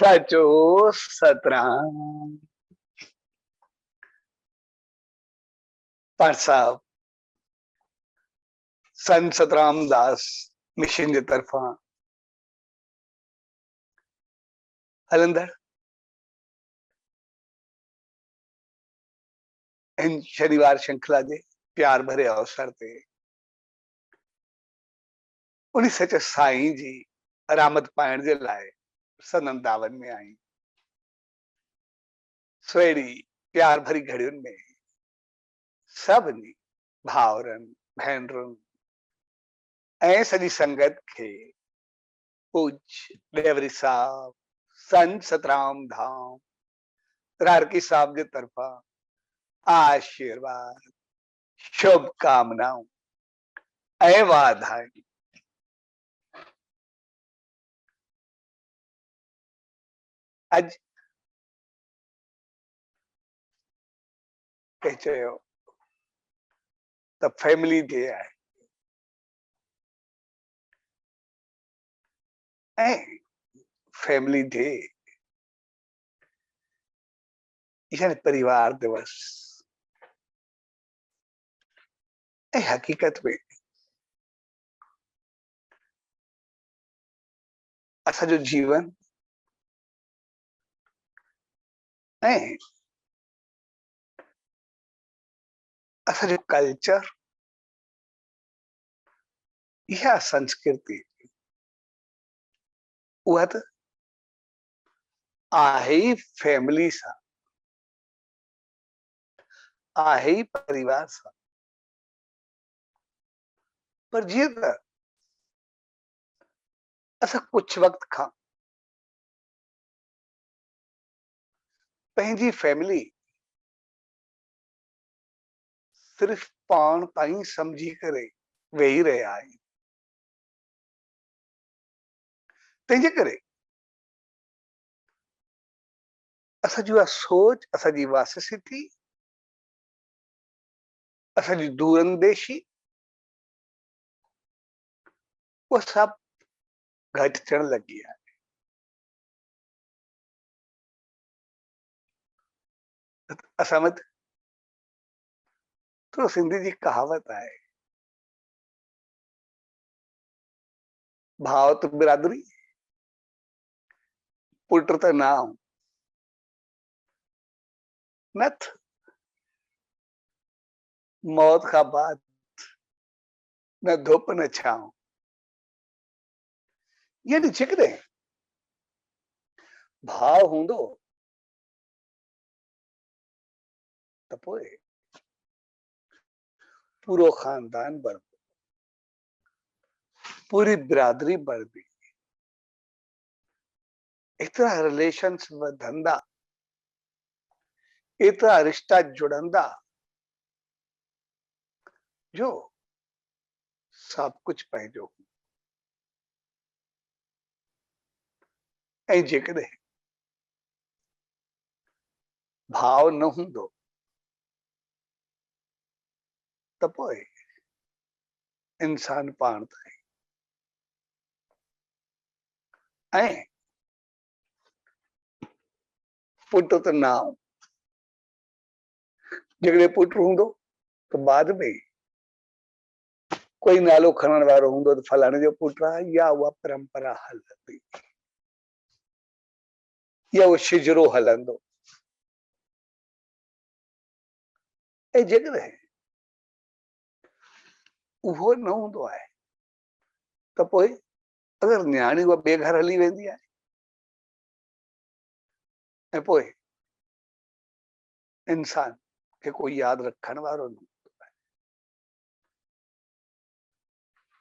सचो सतराम। पाठ साहब संत सतराम दास मिशन की तरफा हलंदड़ इन शनिवार श्रृंखला के प्यार भरे अवसर ते उन्हीं सच साईं जी रामत पाइण जे लाए सनम दावन में आई। स्वेड़ी प्यार भरी घड़ियुनि में सभिनी भाउरनि भेनरुनि ऐं सॼी संगत खे पूज डेवरी साहब संत सतराम धाम रारकी साहब जे तरफा आशीर्वाद शुभकामनाओं ऐं वाधायूं। अज के चयो त फैमिली डे आहे ऐं फैमिली डे यानी परिवार दिवस ऐं हकीकत में असांजो जीवन ऐं असांजो कल्चर इहा संस्कृति उहा त आहे ही फैमिली सां, आहे ही परिवार सां। पर जीअं त असां कुछ वक्त खां पंहिंजी फैमिली सिर्फ पाण ताईं समझी करे वेही रहिया आहियूं। तंहिंजे करे असांजी उहा सोच, असांजी उहा स्थिति, असांजी दूरंदेशी उहा सभु घटि थियण लॻी आहे। असां वटि थोरो सिंधी जी कहावत आहे, भाव त बिरादरी पुट त नाम नथ मौत खां बाद न धुप न छांव। यानी जेकॾहिं भाव हूंदो त पोइ पूरो खानदान बढ़ंदो, पूरी बिरादरी बढ़ंदी, एतिरा रिलेशन्स वधंदा, एतिरा रिश्ता जुड़ंदा जो सब कुछ पंहिंजो। ऐं जेकॾहिं भाव न हूंदो त पोइ इंसान पाण ताईं ऐं पुट त नाम, जेकॾहिं पुट हूंदो त बाद में कोई नालो खणण वारो हूंदो त फलाणे जो पुट आहे, या उहा परंपरा हलंदी, या उहो शिजरो हलंदो। ऐं जेकॾहिं उहो न हूंदो आहे त पोइ अगरि न्याणी उहा ॿिए घर हली वेंदी आहे ऐं पोइ इंसान खे कोई यादि रखण वारो न हूंदो आहे।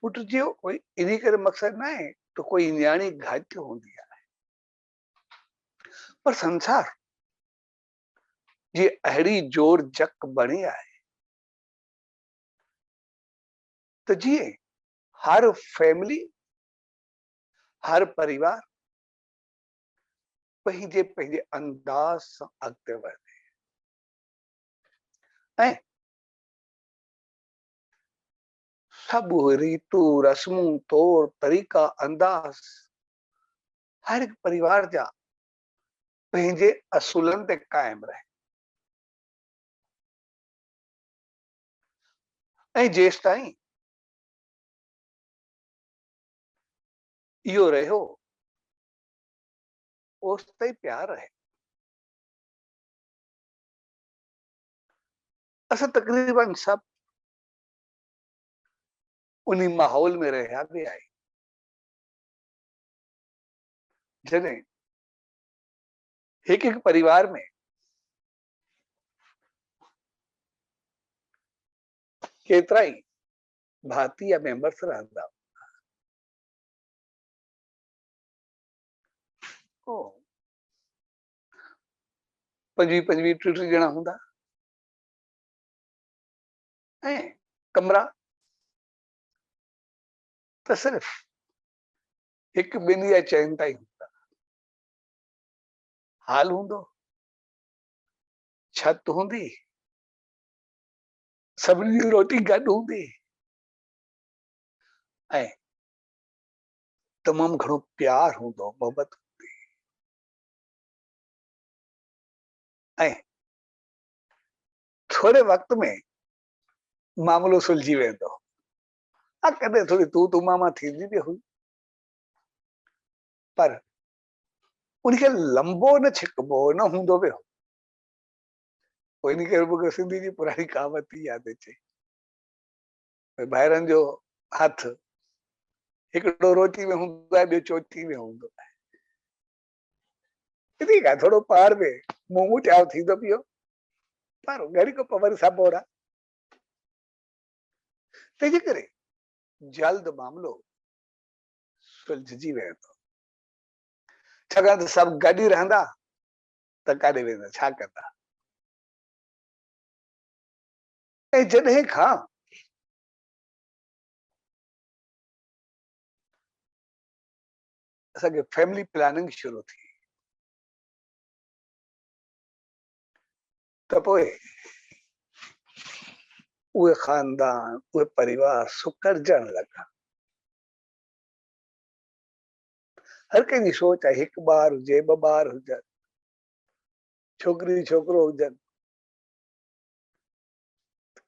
पुट जो कोई इन करे मक़सदु न आहे त कोई न्याणी घटि हूंदी आहे, पर संसार जी अहिड़ी जोड़ जक बणी आहे त जीअं हर फैमिली, हर परिवार पंहिंजे पंहिंजे अंदाज सां अॻिते वधे ऐं सभु रीतूं रस्मूं तौर तरीक़ा अंदाज हर हिकु परिवार जा पंहिंजे असूलनि ते कायम रहे ऐं जेसि ताईं इहो रहियो ओसि ताईं प्यार आहे। असां तकरीबन सभु उन माहौल में रहिया बि आहियूं जॾहिं हिकु हिकु परिवार में केतिरा ई भाती या मेंबर्स रहंदा। पंजवीह पंजवीह टीह टीह ॼणा हूंदा ऐं कमरा त सिर्फ़ हिकु ॿिनि या चइनि ताईं हूंदा। हाल हूंदो, छत हूंदी, सभिनी जी रोटी गॾु हूंदी ऐं तमामु घणो प्यार हूंदो, मोहबत हूंदी ऐं थोरे वक़्त में मामलो सुलझी वेंदो। कॾहिं थोरी तू तू मामा थींदी बि हुई पर उनखे लंबो न छिकबो न हूंदो बि हो। इन करे मूंखे सिंधी जी पुराणी कहावत थी यादि अचे, ॿाहिरनि जो हथ हिकिड़ो रोटी में हूंदो आहे, ॿियो चोटी में हूंदो आहे। ठीकु आहे, थोरो पार में मुंहुं मुटियाव थींदो पियो पर घड़ी को पवर सां बोरा। तंहिंजे करे जल्द मामलो सुलझजी वेंदो, छाकाणि त सभु गॾु ई रहंदा त काॾे वेंदा, छा कंदा। ऐं जॾहिं खां असांखे फैमिली प्लानिंग शुरू थी त पोइ उहे खानदान, उहे परिवार सुकड़जण लॻा। हर कंहिंजी सोच आहे हिकु ॿार हुजे, ॿ ॿार हुजनि, छोकिरी छोकिरो हुजनि,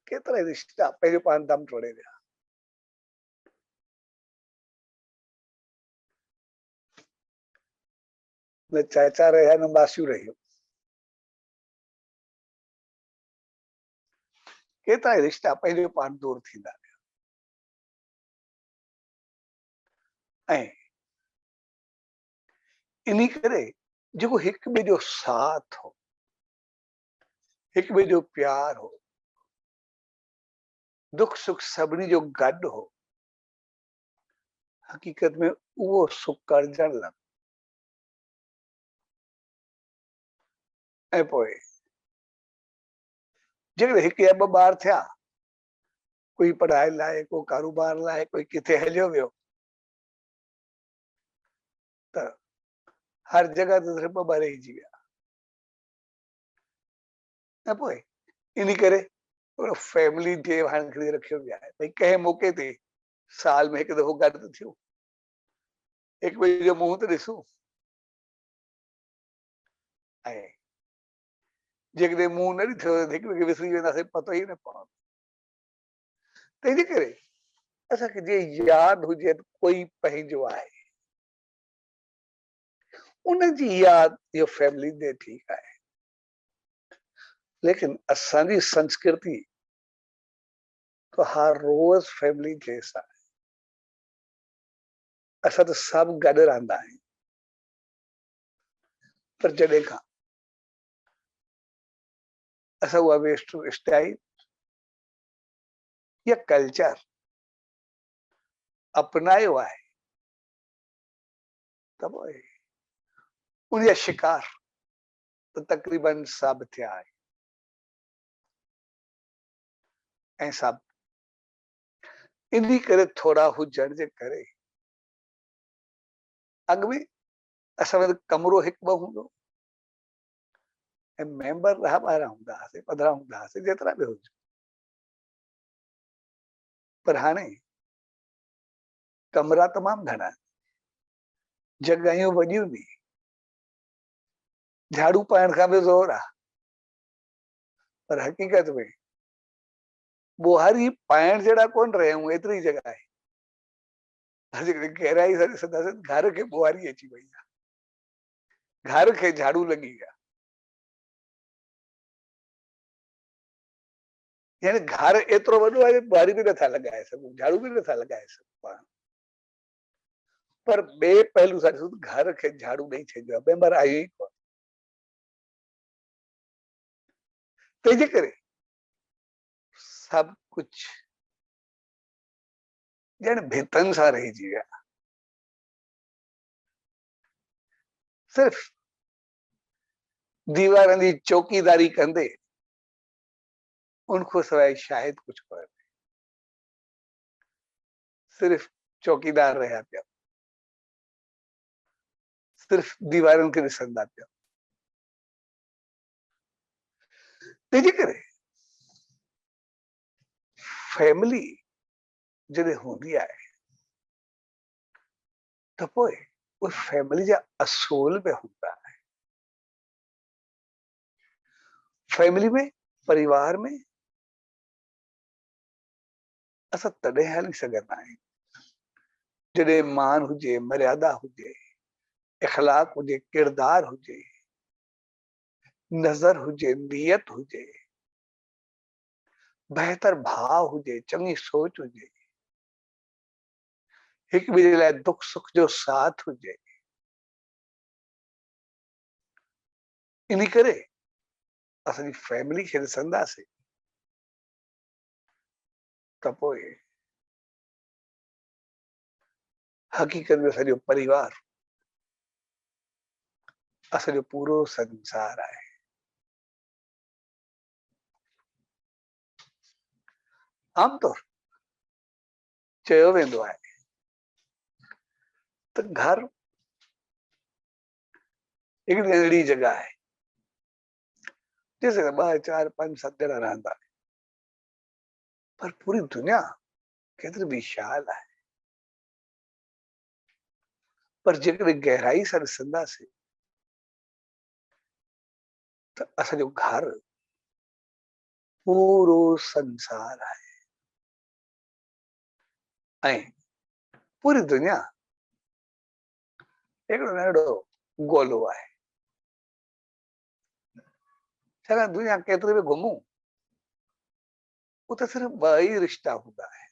केतिरा रिश्ता पंहिंजो पाण दम तोड़े विया। न चाचा रहिया न मासियूं रहियूं, केतिरा रिश्ता पंहिंजो पाण दूर थींदा विया। ऐं इन करे जेको हिकु ॿिए जो साथ हो, हिकु ॿिए जो प्यार हो, दुख सुख सभिनी जो गॾु हो, हक़ीक़त में उहो सुकड़जण लॻो। ऐं पोइ जेकॾहिं हिकु या ॿ ॿार थिया, कोई पढ़ाई लाइ, को कारोबार लाइ, कोई किथे हलियो वियो त हर जगह ते सिर्फ़ ॿ ॿार रहिजी विया। ऐं पोइ इन करे फैमिली डे हाणे खणी रखियो वियो आहे, भई कंहिं मौके ते साल में हिकु दफ़ो गॾु थियूं, हिकु ॿिए जो मुंहुं त ॾिसूं। ऐं जेकॾहिं मुंहुं न ॾिठो त हिकु ॿिए खे विसरी वेंदासीं, पतो ई न पवंदो। तंहिंजे करे असांखे जे यादि हुजे कोई पंहिंजो आहे, उनजी यादि इहो फैमिली डे ठीकु आहे, लेकिन असांजी संस्कृति तो हर रोज फैमिली डे सां आहे। असां त सभु गॾु रहंदा आहियूं, पर जॾहिं खां असां उहा वेस्ट स्टाइल या कल्चर अपनायो आहे त पोइ उनजा शिकार त तक़रीबन सभु थिया आहे। ऐं सभु इन करे थोरा हुजण जे करे अॻ में असां वटि कमरो हिकु ॿ हूंदो ऐं मेंबर 10-12 हूंदा हुआसीं, 15 हूंदा हुआसीं, जेतिरा बि हुजनि। पर हाणे कमरा तमामु घणा, जॻहियूं वॾियूं बि, झाड़ू पाइण खां बि ज़ोर आहे, पर हक़ीक़त में ॿुहारी पाइण जहिड़ा कोन रहियूं, एतिरी जॻह आहे। गहराई सां ॾिसंदासीं, घर खे ॿुहारी अची वई आहे, घर खे झाड़ू लॻी आहे। यानी घर एतिरो वॾो आहे, ॿुहारी बि नथा लॻाए सघूं, झाड़ू बि नथा लॻाए सघूं पाण। पर ॿिए पहलू सां ॾिसूं, घर खे झाड़ू ॾेई छॾियो आहे, मेंबर आयो ई कोन। तंहिंजे करे सभु कुझु ॼण भितनि सां रहिजी विया। सिर्फ़ दीवारनि जी चौकीदारी कंदे उनखां सवाइ शायदि कुझु कोन्हे। सिर्फ़ चौकीदार रहिया पिया, सिर्फ़ दीवारनि खे ॾिसंदा पिया। तंहिंजे करे फैमिली जॾहिं हूंदी आहे त पोइ उस फैमिली जा असूल बि हूंदा आहे। फैमिली में, परिवार में असां तॾहिं हली सघंदा आहियूं जॾहिं मान हुजे, मर्यादा हुजे, इख़लाक हुजे, किरदार हुजे, नज़र हुजे, नियत हुजे, बहितर भाव हुजे, चङी सोच हुजे, हिक ॿिए लाइ दुख सुख जो साथ हुजे। इन करे असांजी फैमिली खे ॾिसंदासीं त पोइ हक़ीक़त में सॼो परिवार असांजो पूरो संसार आहे। आमतौर चयो वेंदो आहे त घर हिकिड़ी अहिड़ी जॻह आहे जिते 2, 4, 5, 7 ॼणा रहंदा आहिनि, पर पूरी दुनिया केतिरी विशाल आहे। पर जेकॾहिं गहराई सां ॾिसंदासीं त असांजो घर पूरो संसार आहे ऐं पूरी दुनिया हिकिड़ो नंढड़ो गोलो आहे। छाकाणि दुनिया केतिरे बि घुमूं उते सिर्फ़ 2 ई रिश्ता हूंदा आहिनि,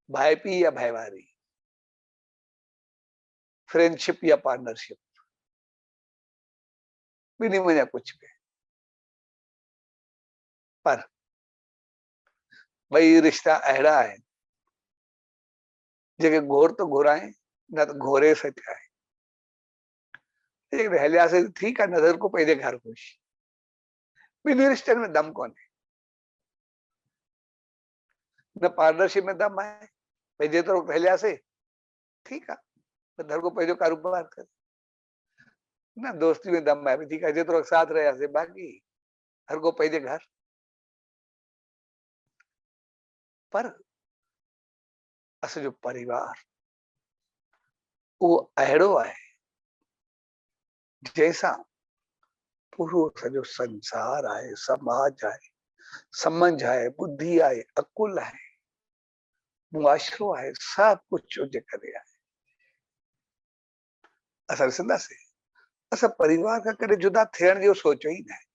भाई पी या भाईवारी, फ्रेंडशिप या पार्टनरशिप, ॿिन्ही में या कुछ भी। पर 2 रिश्ता अहिड़ा आहिनि जेके घोर तो घुराए न त घोरे से ठाए। हलियासीं ठीकु आहे, नज़र को पंहिंजे घर ख़ुशि, ॿिन्ही रिश्तनि में दम कोन्हे। न पार्टनरशिप में दम आहे, भई जेतिरो हलियासीं ठीकु आहे, घर को पंहिंजो कारोबार कर। न दोस्ती में दम आहे, ठीकु आहे, जेतिरो साथ रहियासीं, बाक़ी हर को पंहिंजे घर। पर असांजो परिवार उहो अहिड़ो आहे जंहिंसां पूरो सॼो संसार आहे, समाज आहे, समझ आहे, बुद्धि आहे, अकुल आहे, मुआशरो आहे, सभु कुझु हुजे करे आहे। असां ॾिसंदासीं, असां परिवार खां कॾहिं जुदा थियण जो सोचियो ई न आहे।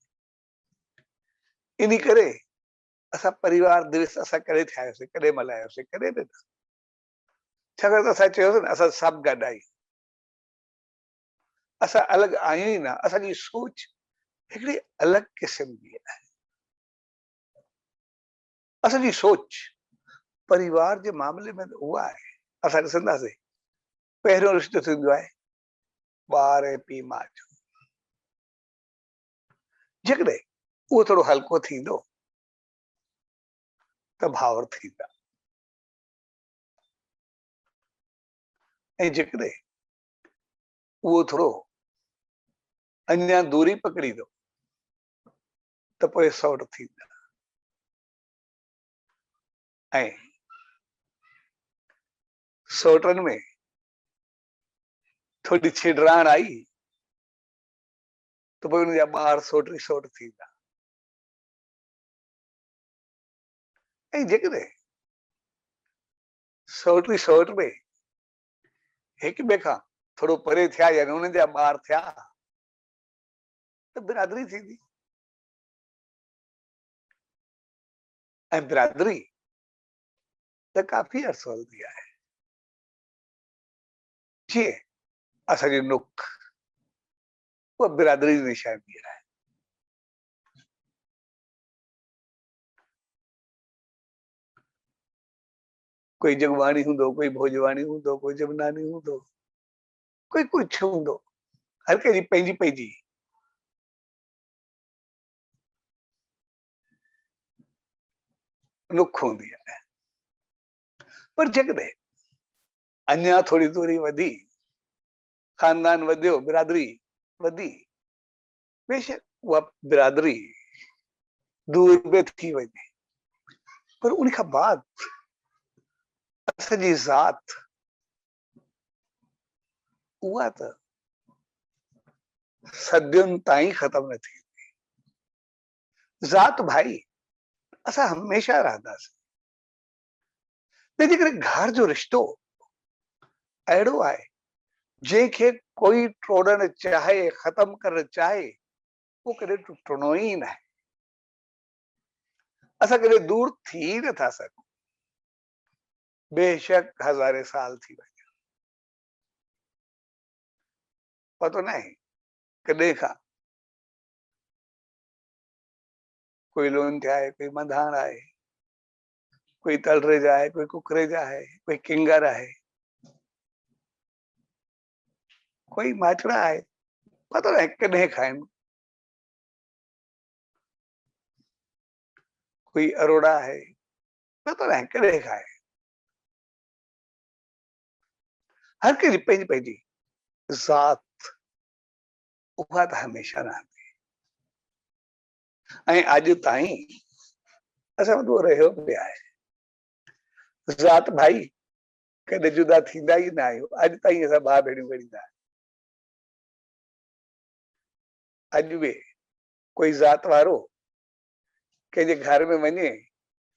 इन करे असां परिवार दिवस असां कॾहिं ठाहियोसीं, कॾहिं मल्हायोसीं, कॾहिं न। छाकाणि त असां चयोसीं न, असां सभु गॾु आहियूं, असां अलॻि आहियूं ई न। असांजी सोच हिकिड़ी अलॻि क़िस्म जी आहे। असांजी सोच परिवार जे मामले में उहा आहे। असां ॾिसंदासीं, पहिरियों रिश्तो थींदो आहे ॿार ऐं पीउ माउ जो। जेकॾहिं उहो थोरो हल्को थींदो त भाउर थींदा, ऐं जेकॾहिं उहो थोरो अञा दूरी पकड़ींदो त पोइ सौट थींदा। ऐं सौटनि में थोड़ी छिड़राण आई तो पोइ उनजा ॿार सोट रिसोट थींदा। ऐं जेकॾहिं सोट रिसोट में हिक ॿिए खां थोरो परे थिया या उन्हनि जा ॿार थिया त बिरादरी थींदी। ऐं बिरादरी त काफ़ी अर्सो हलंदी आहे। जीअं असांजी नुख उहा बिरादरी जी निशानी आहे। कोई जगवाणी हूंदो, कोई भोजवाणी हूंदो, कोई जमनानी हूंदो, कोई कुछ हूंदो, हर कंहिंजी पंहिंजी पंहिंजी नुख हूंदी आहे। पर जेकॾहिं अञा थोड़ी दूरी वधी, खानदान वधियो, बिरादरी वधी, बेशक उहा बिरादरी दूर में थी वञे, पर उन खां बाद असांजी ज़ात उहा त सदियुनि ताईं ख़तम न थींदी। ज़ात भाई असां हमेशा रहंदासीं। तंहिंजे करे घर जो रिश्तो अहिड़ो आहे जंहिंखे कोई टोड़ण चाहे, ख़तम करणु चाहे, उहो कॾहिं टुटणो ई न आहे। असां कॾहिं दूर थी नथा सघूं, बेशक हज़ारे साल थी वञे। पतो न आहे कॾहिं खां कोई लोन आहे, कोई मंधाण आहे, कोई तलरे जा आहे, कोई कुकरे जा आहे, कोई किंगर आहे, कोई माचड़ा आहे, पतो न आहे कॾहिं खां आहिनि, कोई अरोड़ा आहे, पतो न आहे कॾहिं खां आहे। हर कंहिंजी पंहिंजी पंहिंजी ज़ात उहा त हमेशा रहंदी। ऐं अॼु ताईं असां वटि उहो रहियो बि आहे। ज़ात भाई कॾहिं जुदा थींदा ई न आहियूं। अॼु ताईं असां भाउ भेणियूं ॻणींदा आहियूं। अॼु बि कोई ज़ात वारो कंहिंजे घर में वञे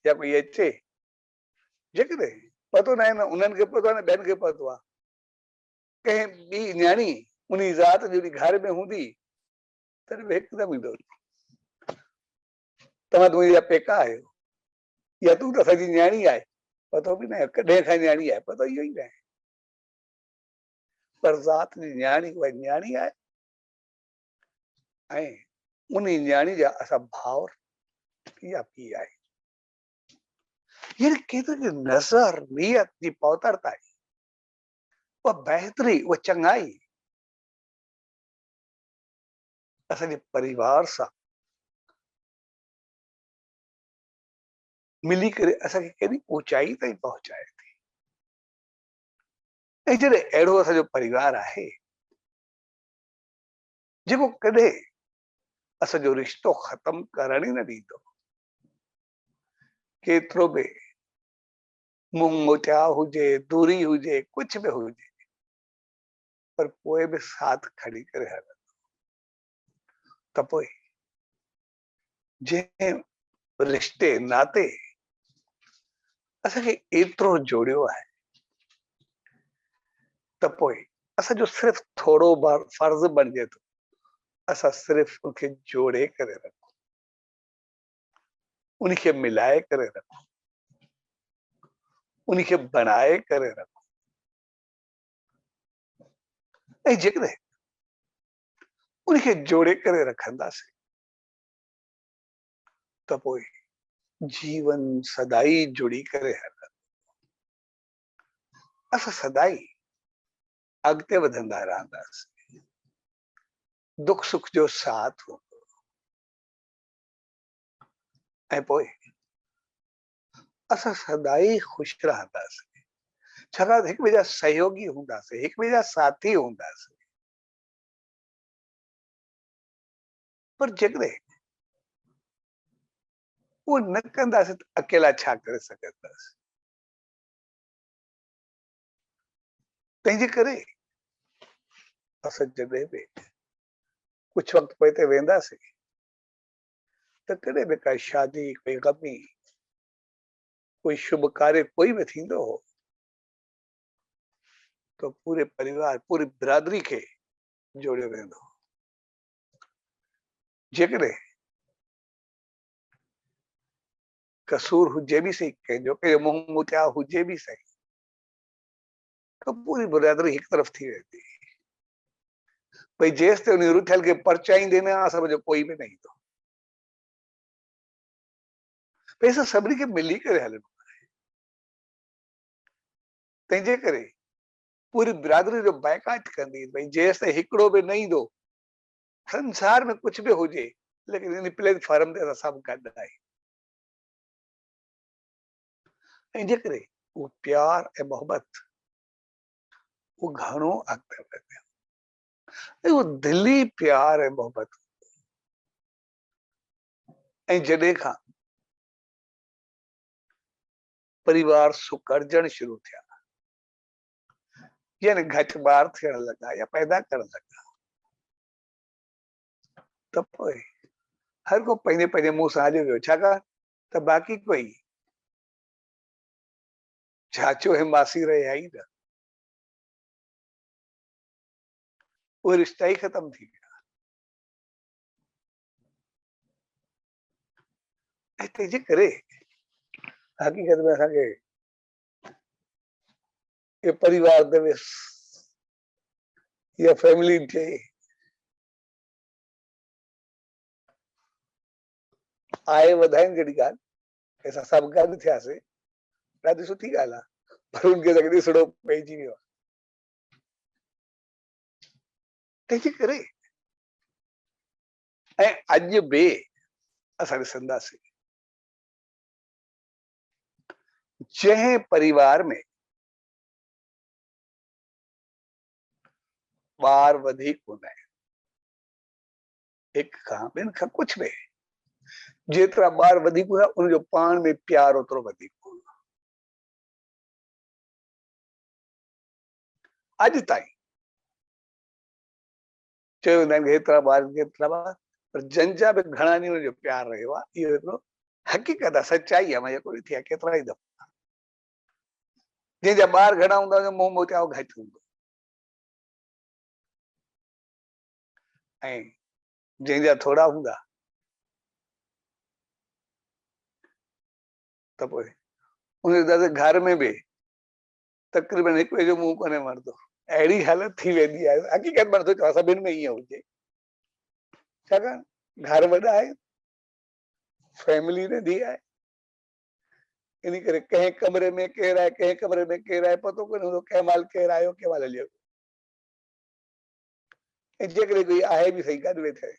या कोई अचे, जेकॾहिं पतो न आहे न उन्हनि खे पतो आहे न ॿियनि खे पतो आहे, कंहिं ॿी न्याणी उन ज़ात जी घर में हूंदी तॾहिं बि हिकदमि ईंदो, तव्हां त मुंहिंजा पेका आहियो या तूं त असांजी न्याणी आहे, पतो बि न आहे कॾहिं खां न्याणी आहे, पतो इहो ई न आहे। पर ज़ात जी न्याणी उहा न्याणी आहे ऐं उन न्याणी जा असां भाउर या पीउ आहे। यानी केतिरी नज़र नियत जी पौतरता आहे, उहा बहितरी, उहा चङाई असांजे परिवार सां मिली करे असांखे केॾी ऊचाई ताईं पहुचाए थी। ऐं जॾहिं अहिड़ो असांजो परिवार आहे जेको कॾहिं असांजो रिश्तो ख़तम करण ई न ॾींदो, केतिरो बि मुंहुं मुटिया हुजे, दूरी हुजे, कुछ बि हुजे, पर पोइ बि साथ खणी करे हलंदो। त पोइ जंहिं रिश्ते नाते असांखे एतिरो जोड़ियो आहे त पोइ असांजो सिर्फ़ु थोरो फर्ज़ बणिजे थो असां सिर्फ़ु उनखे जोड़े करे रखूं, उनखे मिलाए करे रखूं, उनखे बनाए करे रखूं। ऐं जेकॾहिं उनखे जोड़े करे रखंदासीं त पोइ जीवन सदाई जुड़ी करे हलंदो। असां सदाई अॻिते वधंदा रहंदासीं, दुख सुख जो साथ हूंदो ऐं पोइ असां सदाई ख़ुशि रहंदासीं, छाकाणि हिक ॿिए जा सहयोगी हूंदासीं, हिक ॿिए जा साथी हूंदासीं। पर जेकॾहिं उहो न कंदासीं त अकेला छा करे सघंदासीं। तंहिंजे करे असां जॾहिं बि कुछ वक्त पोइ ते वेंदासीं त कॾहिं बि काई शादी, कोई गमी, कोई शुभ कार्य कोई भी थींदो हो तो पूरे परिवार, पूरी बिरादरी खे जोड़ियो वेंदो। जेकॾहिं कसूर हुजे भी सही, कंहिंजो कंहिंजो मुंहुं मुतिया हुजे भी सही, तो पूरी बिरादरी एक तरफ थी वेंदी। भई जेसि ताईं उन रुथियल खे परचाईंदे न समझो कोई भी न ईंदो। भई असां सभिनी खे मिली करे हलणो आहे। तंहिंजे करे पूरी बिरादरी जो बाइकाट कंदी। भई जेसि ताईं हिकिड़ो भी न ईंदो, संसार में कुछ भी हुजे, लेकिन इन प्लेटफॉर्म ते असां सभु गॾु आहियूं। ऐं जे करे उहो प्यार ऐं मोहबत वो घणो अॻिते वधियो। ऐं उहो दिली प्यार ऐं मोहबत ऐं जॾहिं खां परिवार सुकड़जण शुरू थिया, यानी घटि ॿार थियण लॻा या पैदा करण लॻा, त पोइ हर को पंहिंजे पंहिंजे मुंहुं सां हलियो वियो। छाकाणि त बाक़ी कोई चाचो ऐं मासी रहिया ई न, उहे रिश्ता ई ख़तम थी विया। ऐं तंहिंजे करे हक़ीक़त में असांखे ये परिवार दिवस या फैमिली डे आहे वधाइण जहिड़ी ॻाल्हि, असां सभु गॾु थियासीं, ॾाढी सुठी ॻाल्हि आहे, पर उनखे असांखे ॾिसणो पइजी वियो आहे। तंहिंजे करे ऐं अॼु बि असां ॾिसंदासीं जंहिं परिवार में ॿार वधीक हूंदा आहिनि, हिक खां ॿिनि खां कुछ बि, जेतिरा ॿार वधीक हूंदा उनजो पाण में प्यार ओतिरो वधीक हूंदो। अॼु ताईं चयो वेंदा आहिनि हेतिरा ॿार हेतिरा ॿार, पर जंहिंजा बि घणा ॾींहं उनजो प्यार रहियो आहे, इहो हिकिड़ो हक़ीक़त आहे, सच्चाई आहे। मां कोई थी आहे केतिरा ई दफ़ा जंहिंजा ॿार घणा हूंदा उनजो मुंहुं मोतियाव घटि हूंदो, ऐं जंहिंजा थोड़ा हूंदा त पोइ उन घर में बि तक़रीबन हिक ॿिए जो मुंहुं कोन्हे वणंदो। अहिड़ी हालत थी वेंदी आहे। हक़ीक़त मां सोचियो सभिनि में ईअं हुजे, छाकाणि घर वॾा आहिनि, फैमिली नंढी आहे, इन करे कंहिं कमरे में केरु आहे, कंहिं कमरे में केरु आहे, पतो कोन हूंदो कंहिं महिल केरु आयो कंहिं महिल हलियो। ऐं जेकॾहिं कोई आहे बि सही गॾु वेठे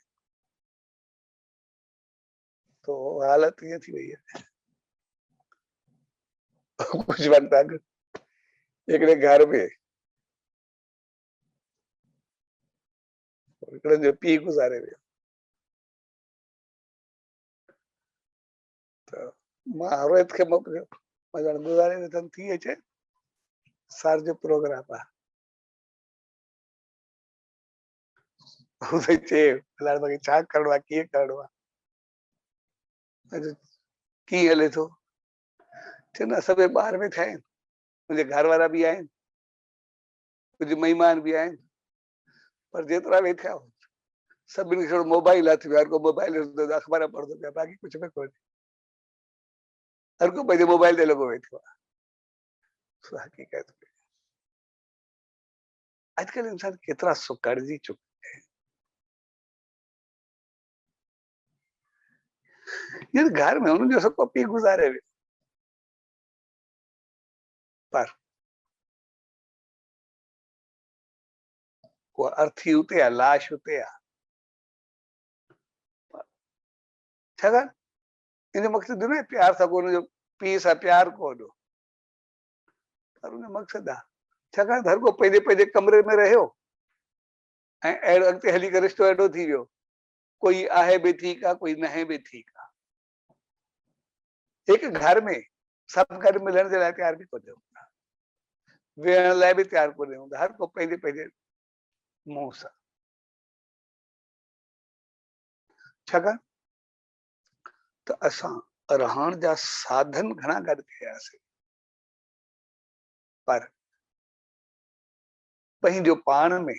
तो हालत ईअं थी वई आहे। कुछ वक्त अॻु हिकिड़े घर में हिकिड़े जो पीउ गुज़ारे वियो, त मां रोहित खे मोकिलियो, मां ॼण गुज़ारे वियो अथनि, थी अचे सर जो प्रोग्राम आहे। चए अलाए मूंखे छा करिणो आहे, कीअं करिणो आहे, कीअं हले थो। चवंदा सभई ॿार वेठा आहिनि, मुंहिंजे घर वारा बि आहिनि, कुझु महिमान बि आहिनि, पर जेतिरा वेठा हो सभिनी खे मोबाइल हथ में, हर को मोबाइल अख़बार पढ़ंदो पिया, बाक़ी कुझु बि कोन्हे, हर को पंहिंजे मोबाइल ते लॻो वेठो आहे। हक़ीक़त में अॼुकल्ह इंसान केतिरा सुकड़जी चुका है। ये घर में उन्होंने जो सबको पी गुजारे हुए, पर को अर्थी उते आहे, लाश उते आहे। छाकाणि इन मक़सदु न प्यार सां को उनजो पीउ सां प्यार कोन, पर उन मक़सदु आहे छाकाणि हर को पंहिंजे पंहिंजे कमरे में रहियो ऐं अहिड़ो अॻिते हली करे रिश्तो एॾो थी वियो, कोई आहे बि ठीकु आहे, कोई न आहे बि ठीकु आहे। हिकु घर में सभु गॾु मिलण जे लाइ तयार बि कोन्हे हूंदा, वेहण लाइ बि तयार कोन्हे हूंदा, हर को पंहिंजे पंहिंजे मुंह सां। छाकाणि त असां रहण जा साधन घणा गॾु कयासीं, पर पंहिंजो पाण में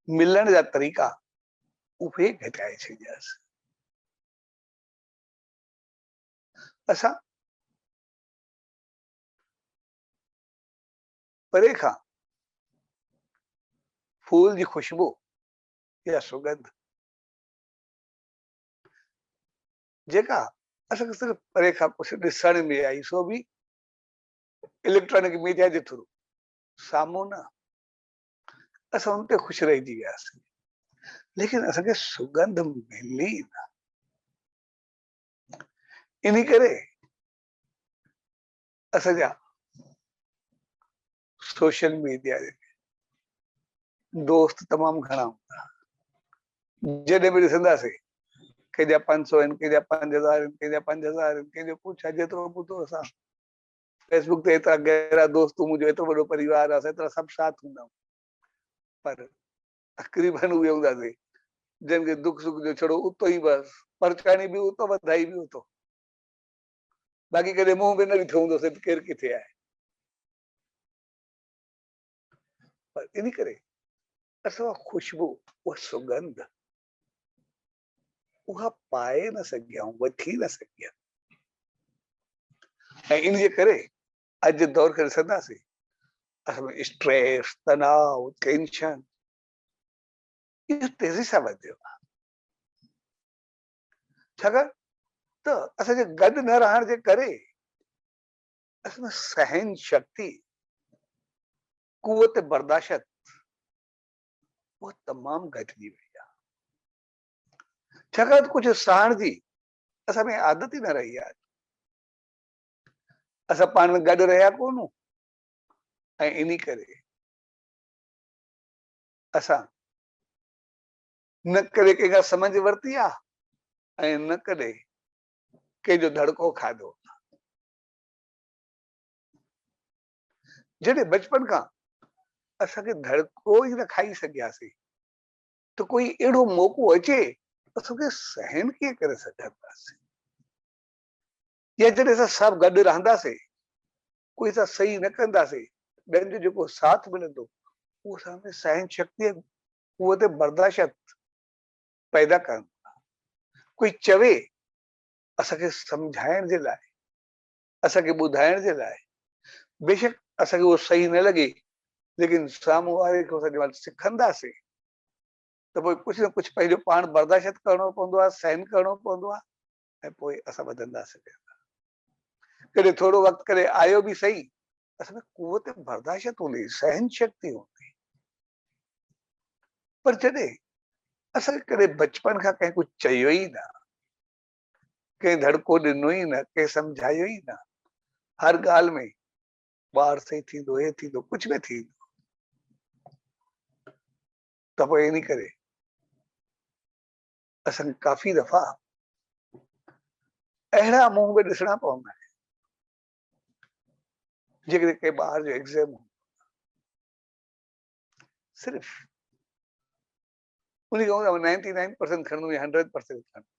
मिलण जा तरीक़ा उहे घटाए छॾियासीं। असां परे खां फूल जी खुशबू या सुगंध जेका असांखे सिर्फ़ परे खां कुझु ॾिसण में आई, सो बि इलेक्ट्रॉनिक मीडिया जे थ्रू, साम्हूं न, असां उन ते ख़ुशि रहिजी वियासीं। लेकिन असांखे सुगंध मिली न। इन करे असांजा सोशल मीडिया जे दोस्त तमामु घणा हूंदा। जॾहिं बि ॾिसंदासीं, कंहिंजा 500 आहिनि, कंहिंजा 5000 आहिनि, कंहिंजा 5000 आहिनि, कंहिंजो पुछा जेतिरो ॿुधो असां फेसबुक ते एतिरा गहरा दोस्त, मुंहिंजो एतिरो वॾो परिवार आहे, एतिरा सभु साथ हूंदा, पर तक़रीबन उहे हूंदासीं जिन खे दुख सुख जो छड़ो उतो ई बस, परचाणी बि उतो, बधाई बि उतो, बाक़ी कॾहिं मुंहुं बि न ॾिठो हूंदोसीं त केरु किथे आहे। पर इन करे असां खुशबू, उहा सुगंध, उहा पाए न सघिया, वठी न सघिया। ऐं इन जे करे अॼु जे दौर खे ॾिसंदासीं, असां में स्ट्रेस, तनाव, टेंशन इहो तेज़ी सां वधियो आहे। छाकाणि त असांजे गॾु न रहण जे करे असां में सहन शक्ति, कुवत बर्दाश्त, उहा तमामु घटिजी वई आहे। छाकाणि कुझु सहण जी असां में आदत ई न रही आहे। असां पाण में गॾु रहिया कोन्ह, ऐं इन करे असां न कॾहिं कंहिंखां समझ वरिती आहे ऐं न कॾहिं कंहिंजो धड़को खाधो। जॾहिं बचपन खां असांखे धड़को ई न खाई सघियासीं, त कोई अहिड़ो मौक़ो अचे असांखे सहन कीअं करे सघंदासीं। या जॾहिं असां सभु गॾु रहंदासीं, कोई असां सही न कंदासीं, ॿियनि जो जेको साथ मिलंदो उहो असां में सहन शक्ति, कुवत बर्दाश्त पैदा कनि। कोई चवे असांखे सम्झाइण जे लाइ, असांखे ॿुधाइण जे लाइ, बेशक असांखे उहो सही न लॻे, लेकिन साम्हूं वारे खे असां जंहिं सिखंदासीं त पोइ कुझु न कुझु पंहिंजो पाण बर्दाश्त करणो पवंदो आहे, सहन करणो पवंदो आहे, ऐं पोइ असां वधंदासीं। कॾहिं थोरो वक़्तु करे आयो बि सही, असां में कुवत बर्दाश्त हूंदी, सहन शक्ति हूंदी। पर जॾहिं असांखे कॾहिं बचपन खां कंहिं कुझु चयो ई न, कंहिं धड़को ॾिनो ई न, कंहिं सम्झायो ई न, हर ॻाल्हि में ॿार सही थींदो, हे थींदो, कुझु बि थींदो, त पोइ इन करे असांखे काफ़ी दफ़ा अहिड़ा मुंहं में ॾिसणा पवंदा आहिनि। जेकॾहिं कंहिं ॿार जो एग्ज़ाम सिर्फ़ उन खे 99% खणंदो या 100% खणंदो,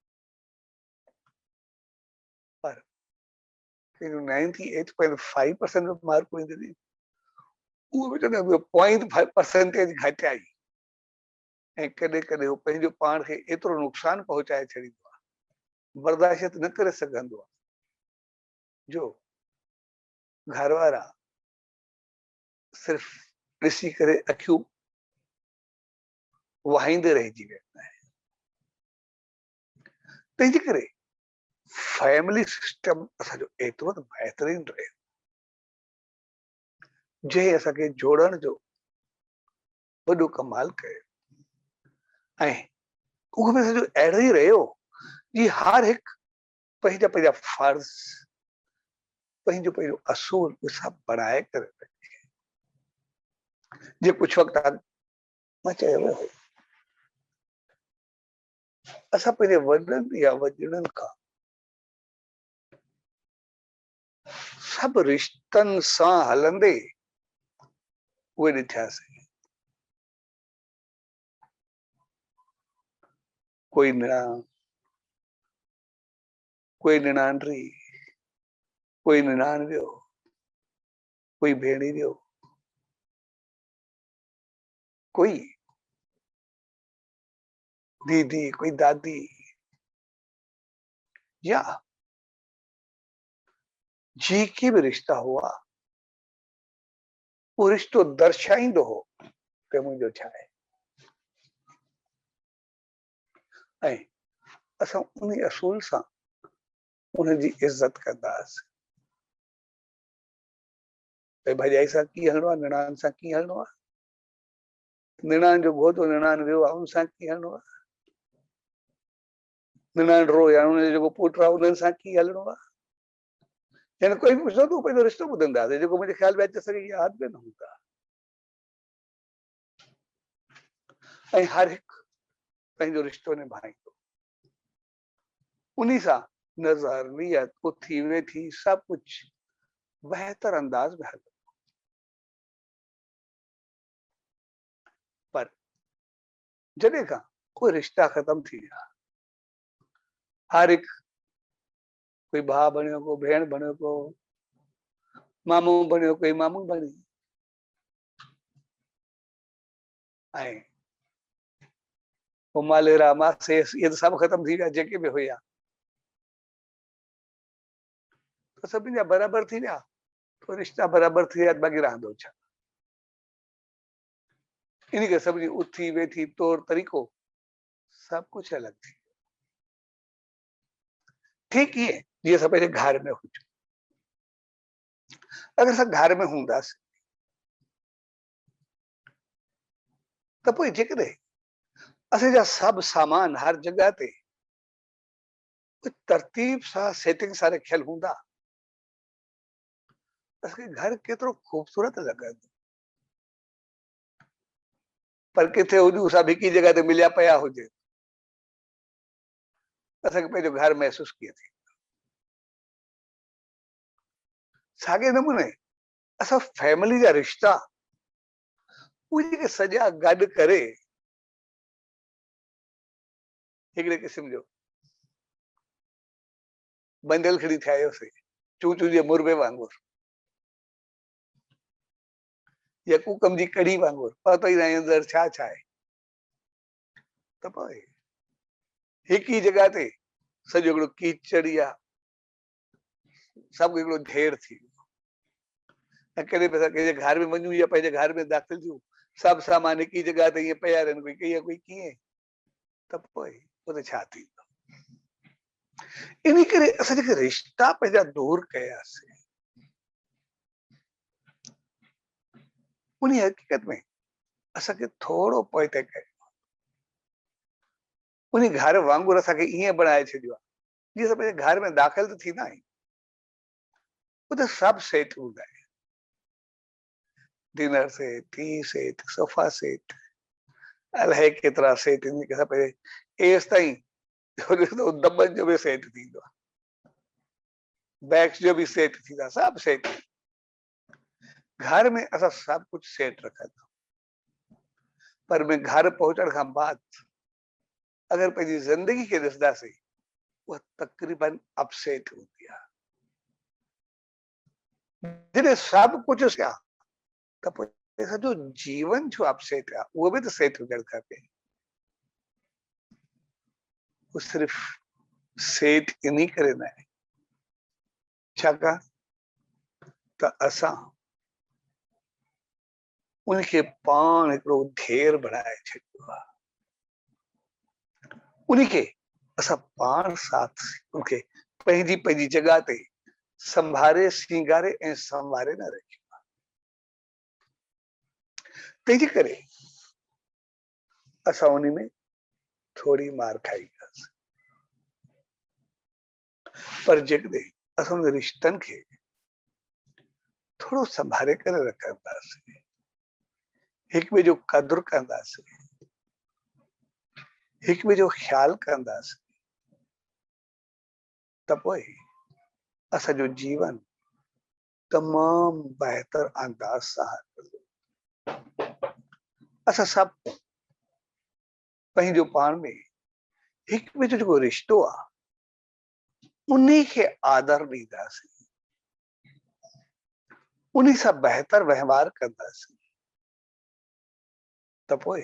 पर 98.5% मार्कूं ईंदियूं, उहो बि चवंदा 0.5% घटि आई, ऐं कॾहिं कॾहिं उहो पंहिंजो पाण खे एतिरो नुक़सानु पहुचाए छॾींदो आहे, बर्दाश्त न करे सघंदो आहे, जो घर वारा सिर्फ़ ॾिसी करे अखियूं वहाईंदे रहिजी वेंदा आहिनि। तंहिंजे करे फैमिली सिस्टम असांजो एतिरो त बहितरीन रहे, जंहिं असांखे जोड़ण जो वॾो कमाल कयो, ऐं उहो बि सॼो अहिड़ो ई रहियो जी हर हिकु पंहिंजा पंहिंजा फर्ज़, पंहिंजो पंहिंजो असूल उहे सभु बणाए करे रखे। जे कुझु वक़्तु अॻु मां चयो हो, असां पंहिंजे वॾनि या वॾड़नि खां सभु रिश्तनि सां हलंदे उहे ॾिठासीं, कोई निणान, कोई निणानरी, कोई निणानवियो, कोई भेणीरियो, कोई दीदी, कोई दादी, या जी की भी रिश्ता हुआ, वो रिश्तो दर्शाईंदो हो कि मुंहिंजो छा आहे। ऐं असां उन असूल सां उनजी इज्जत कंदासीं। भई भॼाई सां कीअं हलणो आहे, निणान सां कीअं हलणो आहे, निणान जो घोटो निणान वियो आहे उन सां कीअं हलणो आहे, निणान रो या उनजो जेको पुटु आहे उन्हनि सां कीअं हलणो आहे। यानी कोई बि पुछंदो तूं पंहिंजो रिश्तो ॿुधंदासीं जेको मुंहिंजे ख़्याल में अचे सघे यादि बि न हूंदा। ऐं हर हिकु पंहिंजो रिश्तो निभाईंदो, उन्हीं सां नज़र, नियत, उथी वेठी सब कुछ बेहतर अंदाज में हलंदो। पर जॾहिं खां कोई रिश्ता ख़त्म थी विया, हर हिकु कोई भाउ बणियो, को भेण बणियो, को मामू बणियो, कोई मामू बणी, ऐं पोइ मालेरा मासे इहे त सभु ख़त्म थी विया जेके बि हुया, त सभिनि जा बराबरि थी विया, तो रिश्ता बराबरि थी विया, बाक़ी रहंदो छा। इन करे सभिनी उथी वेठी तौर तरीक़ो सब कुछ अलग थी। ठीक ही है जीअं असां पंहिंजे घर में हुजूं, अगरि असां घर में हूंदासीं त पोइ जेकॾहिं असांजा सभु सामान हर जगह ते तरतीब सां सेटिंग सां रखियल हूंदा, असांखे घर केतिरो ख़ूबसूरत लॻंदो। पर किथे हुजूं सभु हिक ही जगह ते मिलिया पिया हुजे, असांखे पंहिंजो घर महसूस कीअं थी। साॻे नमूने असां फैमिली जा रिश्ता उहे जेके सॼा गॾु करे हिकिड़े क़िस्म जो बंदल खणी ठाहियोसीं चूचू जे मुरबे वांगुरु या कूकम जी कढ़ी वांगुरु, पतो ई न आहे अंदरि छा छा आहे। त पोइ हिक ही जगह ते सॼो हिकिड़ो कीचड़ या सभु हिकिड़ो ढेर थी वियो। ऐं कॾहिं बि असां कंहिंजे घर में वञूं या पंहिंजे घर में दाख़िल थियूं, सभु सामान हिक ही जगह ते ईअं पिया रहनि, कोई कीअं कोई कीअं, त पोइ उते छा थींदो। इन करे असां जेके रिश्ता पंहिंजा दूर कयासीं, उन हक़ीक़त में असांखे थोरो पोइ तइ कयो, उन घर वांगुरु असांखे ईअं बणाए छॾियो आहे जीअं असां पंहिंजे घर में दाख़िल त थींदा आहियूं, उते सभु सेट हूंदा आहिनि, dinner set, T set, sofa set, अलाए केतिरा सेट। इन खे असां पंहिंजे एसि ताईं दॿनि जो बि सेट थींदो आहे, बैग्स जो बि सेट थींदा, सभु सेट। घर में असां सभु कुझु सेट रखंदा, पर में घर पहुचण खां बाद अगरि पंहिंजी ज़िंदगी खे ॾिसंदासीं उहा तक़रीबन अपसेट हूंदी आहे। जॾहिं सभु कुझु आहे त पोइ सॼो जीवन जो अपसेट आहे, उहो बि त सेट हुजणु खपे। वो सिर्फ़ सेठ इन करे न आहे, छाकाणि त असां उनखे पाण हिकिड़ो ढेर बणाए छॾियो आहे, उनखे असां पाण साथ उनखे पंहिंजी पंहिंजी जॻह ते संभारे सींगारे ऐं संवारे न रखियो आहे। तंहिंजे करे असां उन में थोरी मार खाई वियासीं, पर जेकॾहिं असां उन रिश्तनि खे थोरो संभाले करे रखंदासीं, हिक ॿिए जो क़दुरु कंदासीं, हिक ॿिए जो ख्याल कंदासीं, त पोइ असांजो जीवन तमामु बहितर अंदाज सां हलंदो। असां सभु पंहिंजो पाण में हिक ॿिए जो रिश्तो आहे उन्हीं खे आदर ॾींदासीं, उन्हीं सां बहितर व्यवहार कंदासीं त पोइ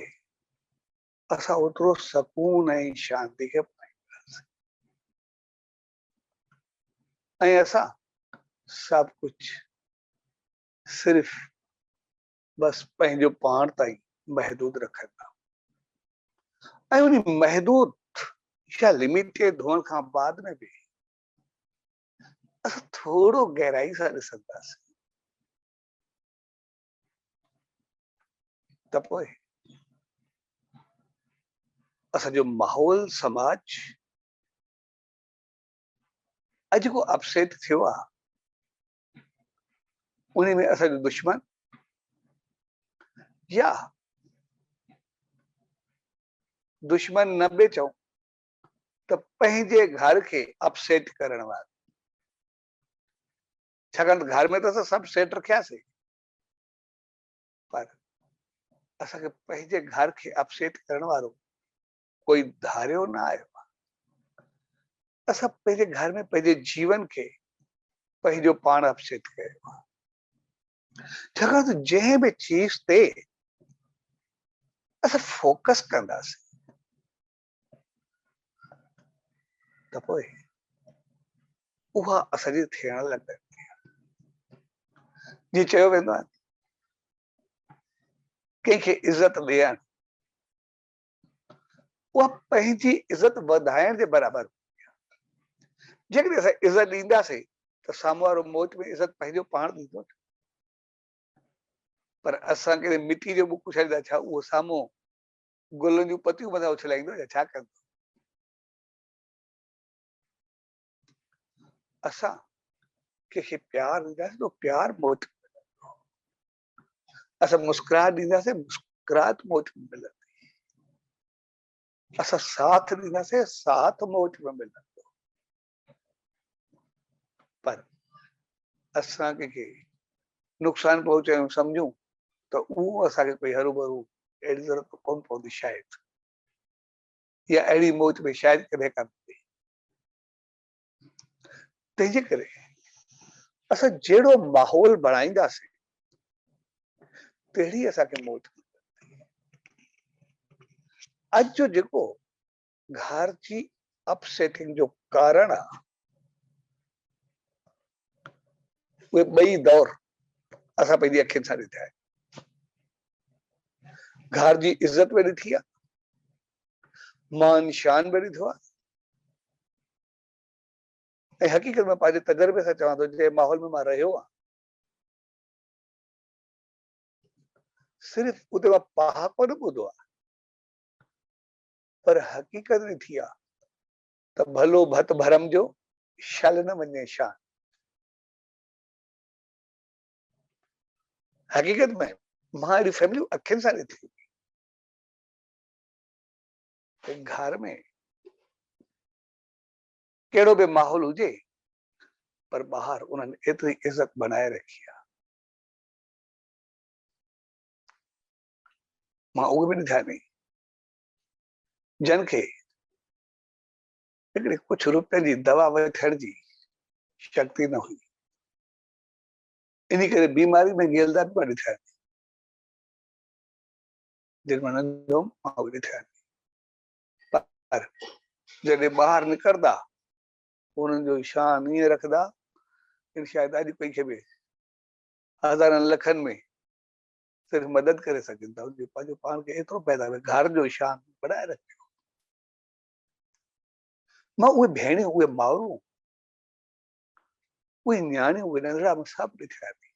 असां ओतिरो सकून ऐं शांति खे पाईंदासीं ऐं असां सभु कुछ सिर्फ बस पंहिंजो पाण ताईं महदूद रखंदा ऐं उन महदूद या लिमिटेड हुअण खां बाद में बि असां थोरो गहराई सां ॾिसंदासीं त पोइ असांजो माहौल समाज अॼु जेको अपसेट थियो आहे उन में असांजो दुश्मन या दुश्मन न बि चऊं त पंहिंजे घर खे अपसेट करण वारो, छाकाणि त घर में त असां सभु सेट रखियासीं पर असांखे पंहिंजे घर खे अपसेट करण वारो कोई धारियो न आयो आहे। असां पंहिंजे घर में पंहिंजे जीवन खे पंहिंजो पाण अपसेट कयो आहे, छाकाणि त जंहिं बि चीज ते असां फोकस कंदासीं त पोइ उहा असांजी थियण लॻंदी आहे। जीअं चयो वेंदो आहे कंहिंखे इज़त ॾियण उहा पंहिंजी इज़त वधाइण जे बराबरि जेकॾहिं असां इज़त ॾींदासीं त साम्हूं वारो मोच में इज़त पंहिंजो पाण ॾींदो पर असां कहिड़े मिटी जो बुक छॾींदा छा उहो साम्हूं गुलनि जूं पतियूं मथां उछलाईंदो या छा कंदो। असां कंहिंखे प्यार ॾींदासीं त प्यार मोच मिलंदो, असां मुस्कुराहट ॾींदासीं मुस्कुराहट मोच में मिलंदी, असां साथ ॾींदासीं साथ मोच में मिलंदो पर असां कंहिंखे नुक़सान पहुचायूं सम्झूं त उहो असांखे कोई हरू भरू अहिड़ी ज़रूरत कोन पवंदी शायदि या अहिड़ी मोच में शायदि कॾहिं कोन थी। तंहिंजे करे असां जहिड़ो माहौल बणाईंदासीं तहिड़ी असांखे मोच मिलंदी। अॼु जो जेको घर जी अपसेटिंग जो कारण आहे उहे ॿई दौर असां पंहिंजी अखियुनि सां ॾिठा आहिनि। घर जी इज़त में ॾिठी आहे, मान शान में ॾिठो आहे ऐं हक़ीक़त में पंहिंजे तजुर्बे सां चवां थो जंहिं माहौल में मां रहियो आहियां सिर्फ़ उते मां पहाको न ॿुधो आहे पर हक़ीक़त ॾिठी आहे त भलो भत भरम जो शल न वञे शान। हक़ीक़त में मां अहिड़ी फैमिलियूं अखियुनि सां ॾिठी घर में कहिड़ो बि माहौल हुजे पर ॿाहिरि उन्हनि एतिरी इज़त बनाए रखी आहे। मां उहे बि ॾिठा आहिनि जन खे हिकिड़े कुझु रुपए जी दवा वठण जी शक्ति न हुई इन करे बीमारी में गेलदार बि ॾिठा आहिनि जिन मां नंढो मां उहे ॾिठा आहिनि पर जॾहिं ॿाहिरि निकिरंदा उन्हनि जो शान ईअं रखंदा शायदि अॼु कोई खे बि हज़ारनि लखनि में सिर्फ़ मदद करे सघनि था उनजे पंहिंजो पाण खे एतिरो पैदा घर जो शान बढ़ाए रखियो। मां उहे भेणियूं उहे माउरूं उहे न्याणियूं उहे नंढड़ा मां सभु ॾिठा आहिनि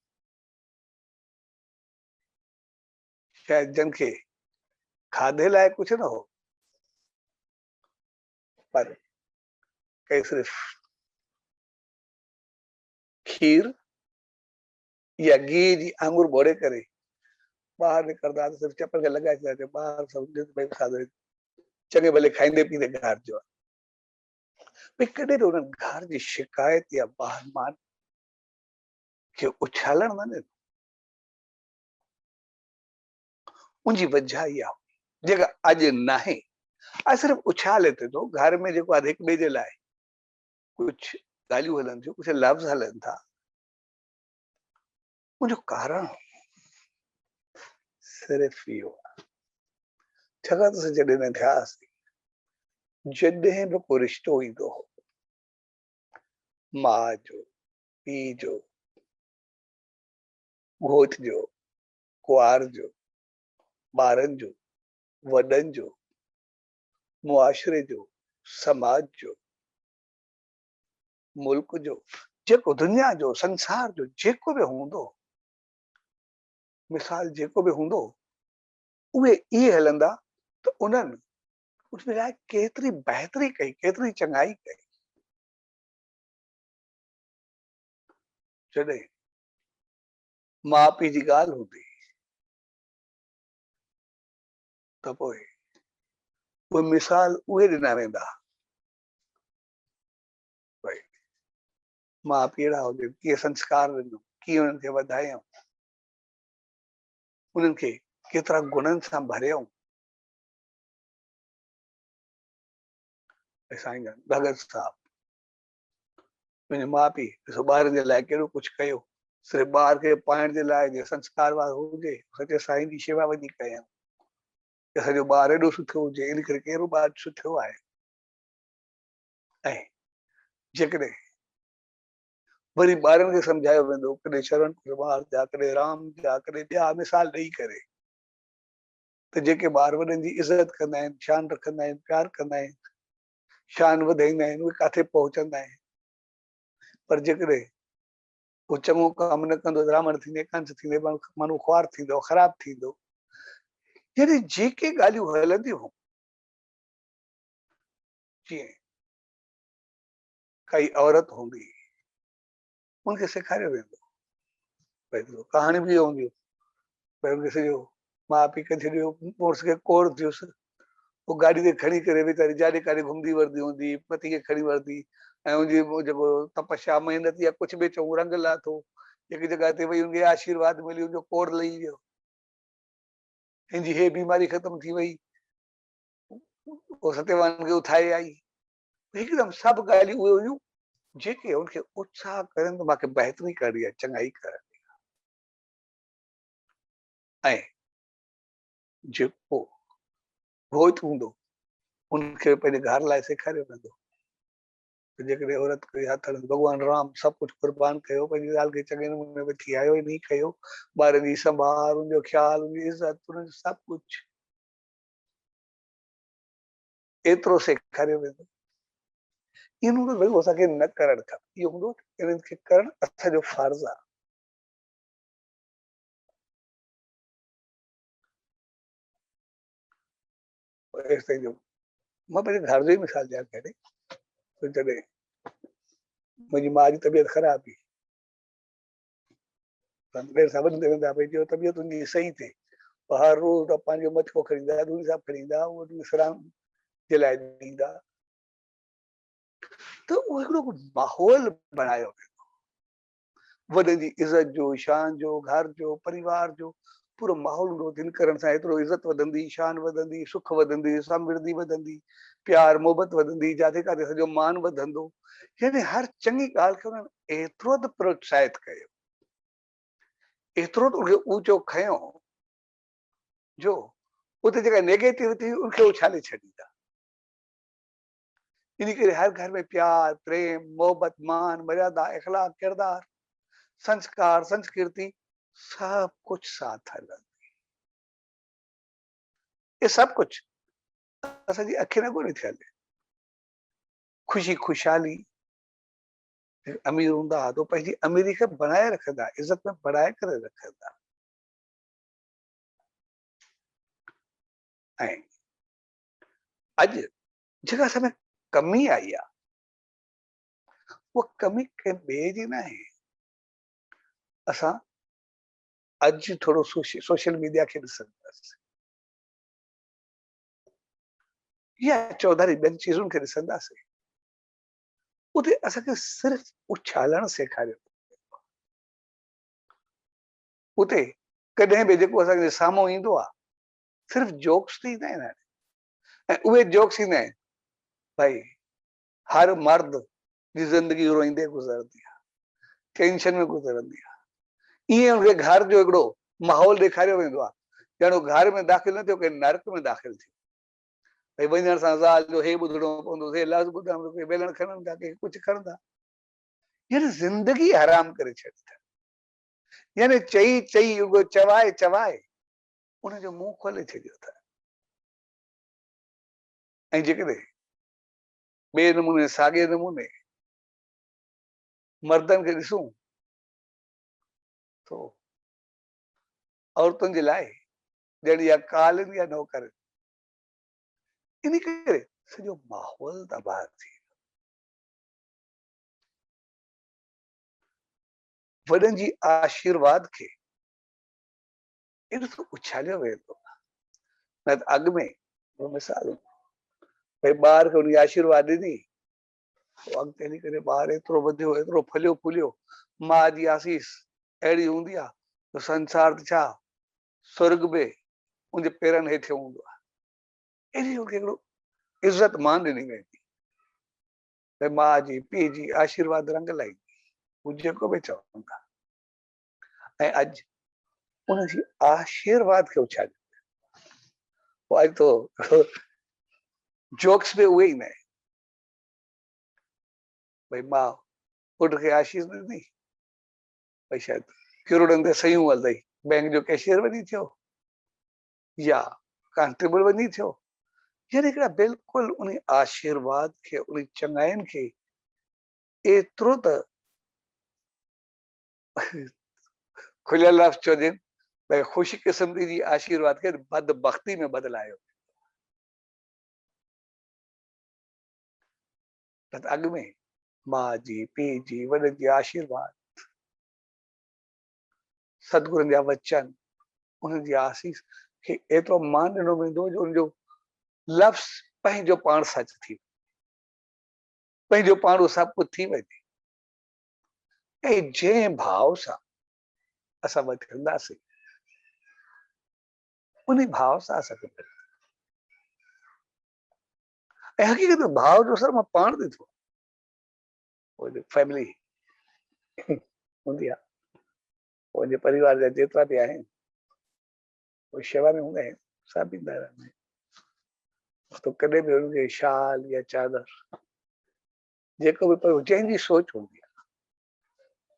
शायदि जन खे खाधे लाइ कुझु न हो पर कई सिर्फ़ खीर या घी जी आंगुर बोड़े करे ॿाहिरि निकिरंदा त सिर्फ़ु चपल खे लॻाए छॾींदा ॿाहिरि सभु खाधो चङे भले खाईंदे पीते घर जो भई कॾहिं त उन्हनि घर जी शिकायत या मान खे उछालण न ॾिनो उनजी वजह इहा जेका अॼु नाहे सिर्फ उछाले ते तो घर में जेको आहे हिक ॿिए जे लाइ कुछ ॻाल्हियूं हलन थियूं, कुछ लफ़्ज़ हलन था, उनजो कारण सिर्फ इहो आहे। छाकाणि त असां जॾहिं न थियासीं, जॾहिं बि को रिश्तो ईंदो हो, माउ जो, पीउ जो, घोट जो, कुंवार जो, ॿारनि जो, वॾनि जो, मुआशरे जो, समाज जो, मुल्क जो, जेको दुनिया जो, संसार जो जेको बि हूंदो, मिसाल जेको बि हूंदो, उहे इहे हलंदा त उन्हनि उसमें लाइ केतिरी बहितरी कई, केतिरी चङाई कई। जॾहिं माउ पीउ जी ॻाल्हि हूंदी त पोइ उहे मिसाल उहे ॾिना वेंदा, भई माउ पीउ अहिड़ा हुजे, कीअं संस्कार ॾिनो, कीअं उन्हनि खे वधायऊं, उन्हनि खे केतिरा गुणनि सां भरियऊं। साईं भगत साहब पंहिंजे माउ पीउ ॾिसो ॿारनि जे लाइ केॾो कुझु कयो, सिर्फ़ु ॿार खे पाइण जे लाइ जे संस्कार वारो हुजे, सचे साईं जी शेवा वञी कयऊं, असांजो ॿार एॾो सुठो हुजे, इन करे कहिड़ो ॿार सुठो आहे। ऐं जेकॾहिं वरी ॿारनि खे सम्झायो वेंदो, कॾहिं शरण कुमार जा, कॾहिं राम जा, कॾहिं ॿिया मिसाल ॾेई करे, त जेके ॿार वॾनि जी इज़त कंदा आहिनि, शान रखंदा आहिनि, प्यार कंदा आहिनि, शान वधाईंदा आहिनि, उहे किथे पहुचंदा आहिनि। पर जेकॾहिं उहो चङो कमु न कंदो, रावण थींदे, कंस थींदे, माण्हू ख्वार थींदो, ख़राब थींदो। यानी जेके ॻाल्हियूं हलंदियूं, जीअं काई औरत हूंदी, उनखे सेखारियो वेंदो, भई कहाणी बि हूंदियूं, भई उनखे सॼो माउ पीउ खे छॾियो, मुड़ुस खे कोड़ थियुसि, वो गाड़ी ते खणी करे वेचारी जाॾे काॾे घुमंदी वरदी हूंदी, पति खे खणी वरदी, ऐं उनजी जेको तपस्या महिनत या कुझु बि चऊं रंग लाथो, हिकु जॻह ते वई, उनखे आशीर्वाद मिली, उनजो कोड़ लही वियो, हिनजी हे बीमारी ख़तम थी वई, वो सत्यवान खे उथाए आई। हिकदमि सभु ॻाल्हियूं उहे हुयूं जेके उनखे उत्साह करनि त मूंखे बहितरी करणी आहे, चङाई करणी आहे। ऐं जेको घोट हूंदो, उनखे पंहिंजे घर लाइ सेखारियो वेंदो, जेकॾहिं औरत खे हथ हणंदी, भॻवान राम सभु कुझु कुर्बान कयो, पंहिंजी ज़ाल खे चङे नमूने में थी आयो, इन कयो, ॿारनि जी संभाल, उनजो ख्याल, उनजी इज़त, उनजो सभु कुझु एतिरो सेखारियो वेंदो। इहो हूंदो भई असांखे न करणु खपे, इहो हूंदो इन्हनि खे करणु असांजो फर्ज़ आहे। मां पंहिंजे घर जो ई मिसाल ॾियां कॾहिं, जॾहिं मुंहिंजी माउ जी तबियत ख़राब हुई, देर सां वञी वेंदा, भई जो तबियत उनजी सही थिए, हर रोज़ पंहिंजो मटको खणींदा, दूरी सां खणींदा, उहो विश्राम जे लाइ ॾींदा, त उहो हिकिड़ो माहौल बणायो वेंदो, वॾनि जी इज़त जो, शान जो, घर जो, परिवार जो पूरो माहौल हूंदो, जिन करण सां एतिरो इज़त वधंदी, शान वधंदी, सुख वधंदी, समृद्धि वधंदी, प्यार मोहबत वधंदी, जिथे किथे सॼो मान वधंदो। यानी हर चङी ॻाल्हि खे उन्हनि एतिरो त प्रोत्साहित कयो, एतिरो त उनखे ऊचो खयो, जो उते जेका नेगेटिविटी उनखे उछाले छॾींदा। इन करे हर घर में प्यार, प्रेम, मोहब्बत, मान, मर्यादा, इखलाक, किरदार, संस्कार, संस्कृति सब कुछ साथ हलंदी। ये सब कुछ असांजी अखि न ॻोल्हे थी हले। खुशी खुशहाली, अमीर हूंदा तो पंहिंजी अमीरी खे बनाए रखंदा, इज़त में बढ़ाए करे रखंदा। ऐं अॼु जेका असां में कमी आई आहे, उहा कमी कंहिं ॿिए जी न आहे। असां अॼु थोरो सोशल मीडिया खे ॾिसंदासीं या चौधारी ॿियनि चीज़ुनि खे ॾिसंदासीं, उते असांखे सिर्फ़ उछालण सेखारियो, उते कॾहिं बि जेको असांजे साम्हूं ईंदो आहे सिर्फ़ जोक्स त ईंदा आहिनि, उहे जोक्स ईंदा आहिनि भाई हर मर्द जी ज़िंदगी रोईंदे गुज़रंदी आहे, टेंशन में गुज़रंदी आहे। ईअं उनखे घर जो हिकिड़ो माहौल ॾेखारियो वेंदो आहे ॼणो घर में दाख़िल न थियो कि नर्क में दाख़िल थियो। भई वञण सां ज़ाल जो हे ॿुधणो पवंदो, हे लफ़्ज़ ॿुधणो पवंदो, के बेलण खणनि था, के कुझु खणनि था, यानी ज़िंदगी हराम करे छॾी अथनि। यानी चई चई उहो चवाए चवाए उनजो मुंहुं खोले छॾियो अथनि। ऐं जेकॾहिं ॿिए नमूने साॻिए नमूने मर्दनि खे ॾिसूं तो औरतुनि जे लाइ ॼण इहा कालिन या नौकर, इन करे सॼो माहौल तबाह थी वॾनि जी आशीर्वाद खे इन तो उछालियो वेंदो। न त अॻु में मिसाल भई ॿार खे उनजी आशीर्वाद ॾिनी, अॻिते हली करे ॿार एतिरो वधियो, एतिरो फलियो फूलियो, माउ जी आसीस अहिड़ी हूंदी आहे त संसार त छा स्वर्ग बि उनजे पेरनि हेठि हूंदो आहे। अहिड़ी उनखे हिकिड़ो इज़त मान ॾिनी वेंदी, भई माउ जी पीउ जी आशीर्वाद रंग लाईंदी, हू जेको बि चवनि था। ऐं अॼु उनजी आशीर्वाद खे उछालियो, अॼु तो जोक्स बि उहे ईंदा आहिनि। भई माउ पुट खे आशीष ॾिनी, भई शायदि किरोड़नि ते सयूं हलंदई, बैंक जो कैशियर वञी थियो या कांस्टेबल वञी थियो, यानी हिकिड़ा बिल्कुलु उन आशीर्वाद खे उन चङाइनि खे एतिरो त खुलियल लफ़्ज़ चइजे भई ख़ुशि क़िस्मती जी आशीर्वाद खे बदबख्ती में बदिलायो। त अॻु में माउ जी पीउ जी वॾनि जी आशीर्वाद, सतगुरनि जा वचन, उन्हनि जी आसीस खे एतिरो मान ॾिनो वेंदो जो उनजो लफ़्ज़ पंहिंजो पाण सच थी, पंहिंजो पाण उहो सभु कुझु थी वञे। ऐं जंहिं भाव सां असां वठंदासीं उन भाव सां असांखे मिलंदो। ऐं हक़ीक़त में भाव जो असर मां पाण ॾिठो, फैमिली हूंदी आहे, मुंहिंजे परिवार जा जेतिरा बि आहिनि उहे शेवा में हूंदा आहिनि, सभु ईंदा रहंदा आहिनि। तो कॾहिं बि हुनखे शाल या चादर जेको बि पियो जंहिंजी सोच हूंदी आहे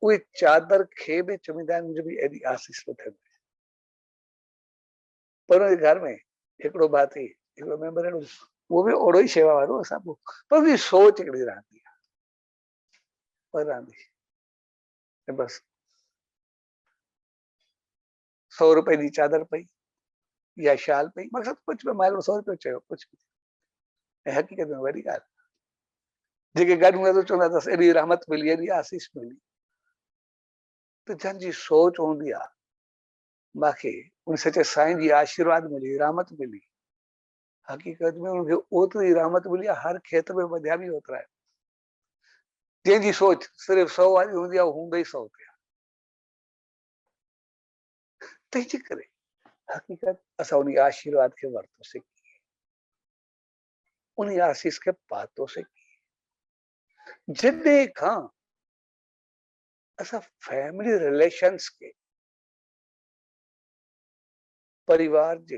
उहे चादर खे बि चवंदा आहिनि मुंहिंजो बि एॾी आसीस वठंदी। पर उनजे घर में हिकिड़ो भाती हिकिड़ो मेंबर अहिड़ो, उहो बि ओड़ो ई शेवा वारो असां पोइ, पर उनजी सोच हिकिड़ी रहंदी आहे, पर रहंदी बसि 100 रुपए जी चादर पई या शाल पई, मक़सद कुझु बि मां 100 रुपयो चयो कुझु बि, ऐं हक़ीक़त में वॾी ॻाल्हि जेके गॾु हूंदा त चवंदा अथसि एॾी रहमत मिली, एॾी आसीस मिली। त जंहिंजी सोच हूंदी आहे मूंखे उन सचे साईं जी आशीर्वाद मिली, रहमत मिली, हक़ीक़त में उनखे ओतिरी रहमत मिली आहे, हर खेत्र में वधिया बि ओतिरा आहिनि। जंहिंजी सोच सिर्फ़ु 100 वारी हूंदी आहे, हूंदे ई 100 ते आहे। तंहिंजे करे हक़ीक़त असां उन आशीर्वाद खे वरितोसीं, उन आसीस खे पातोसीं। जॾहिं खां असां फैमिली रिलेशन्स के परिवार जे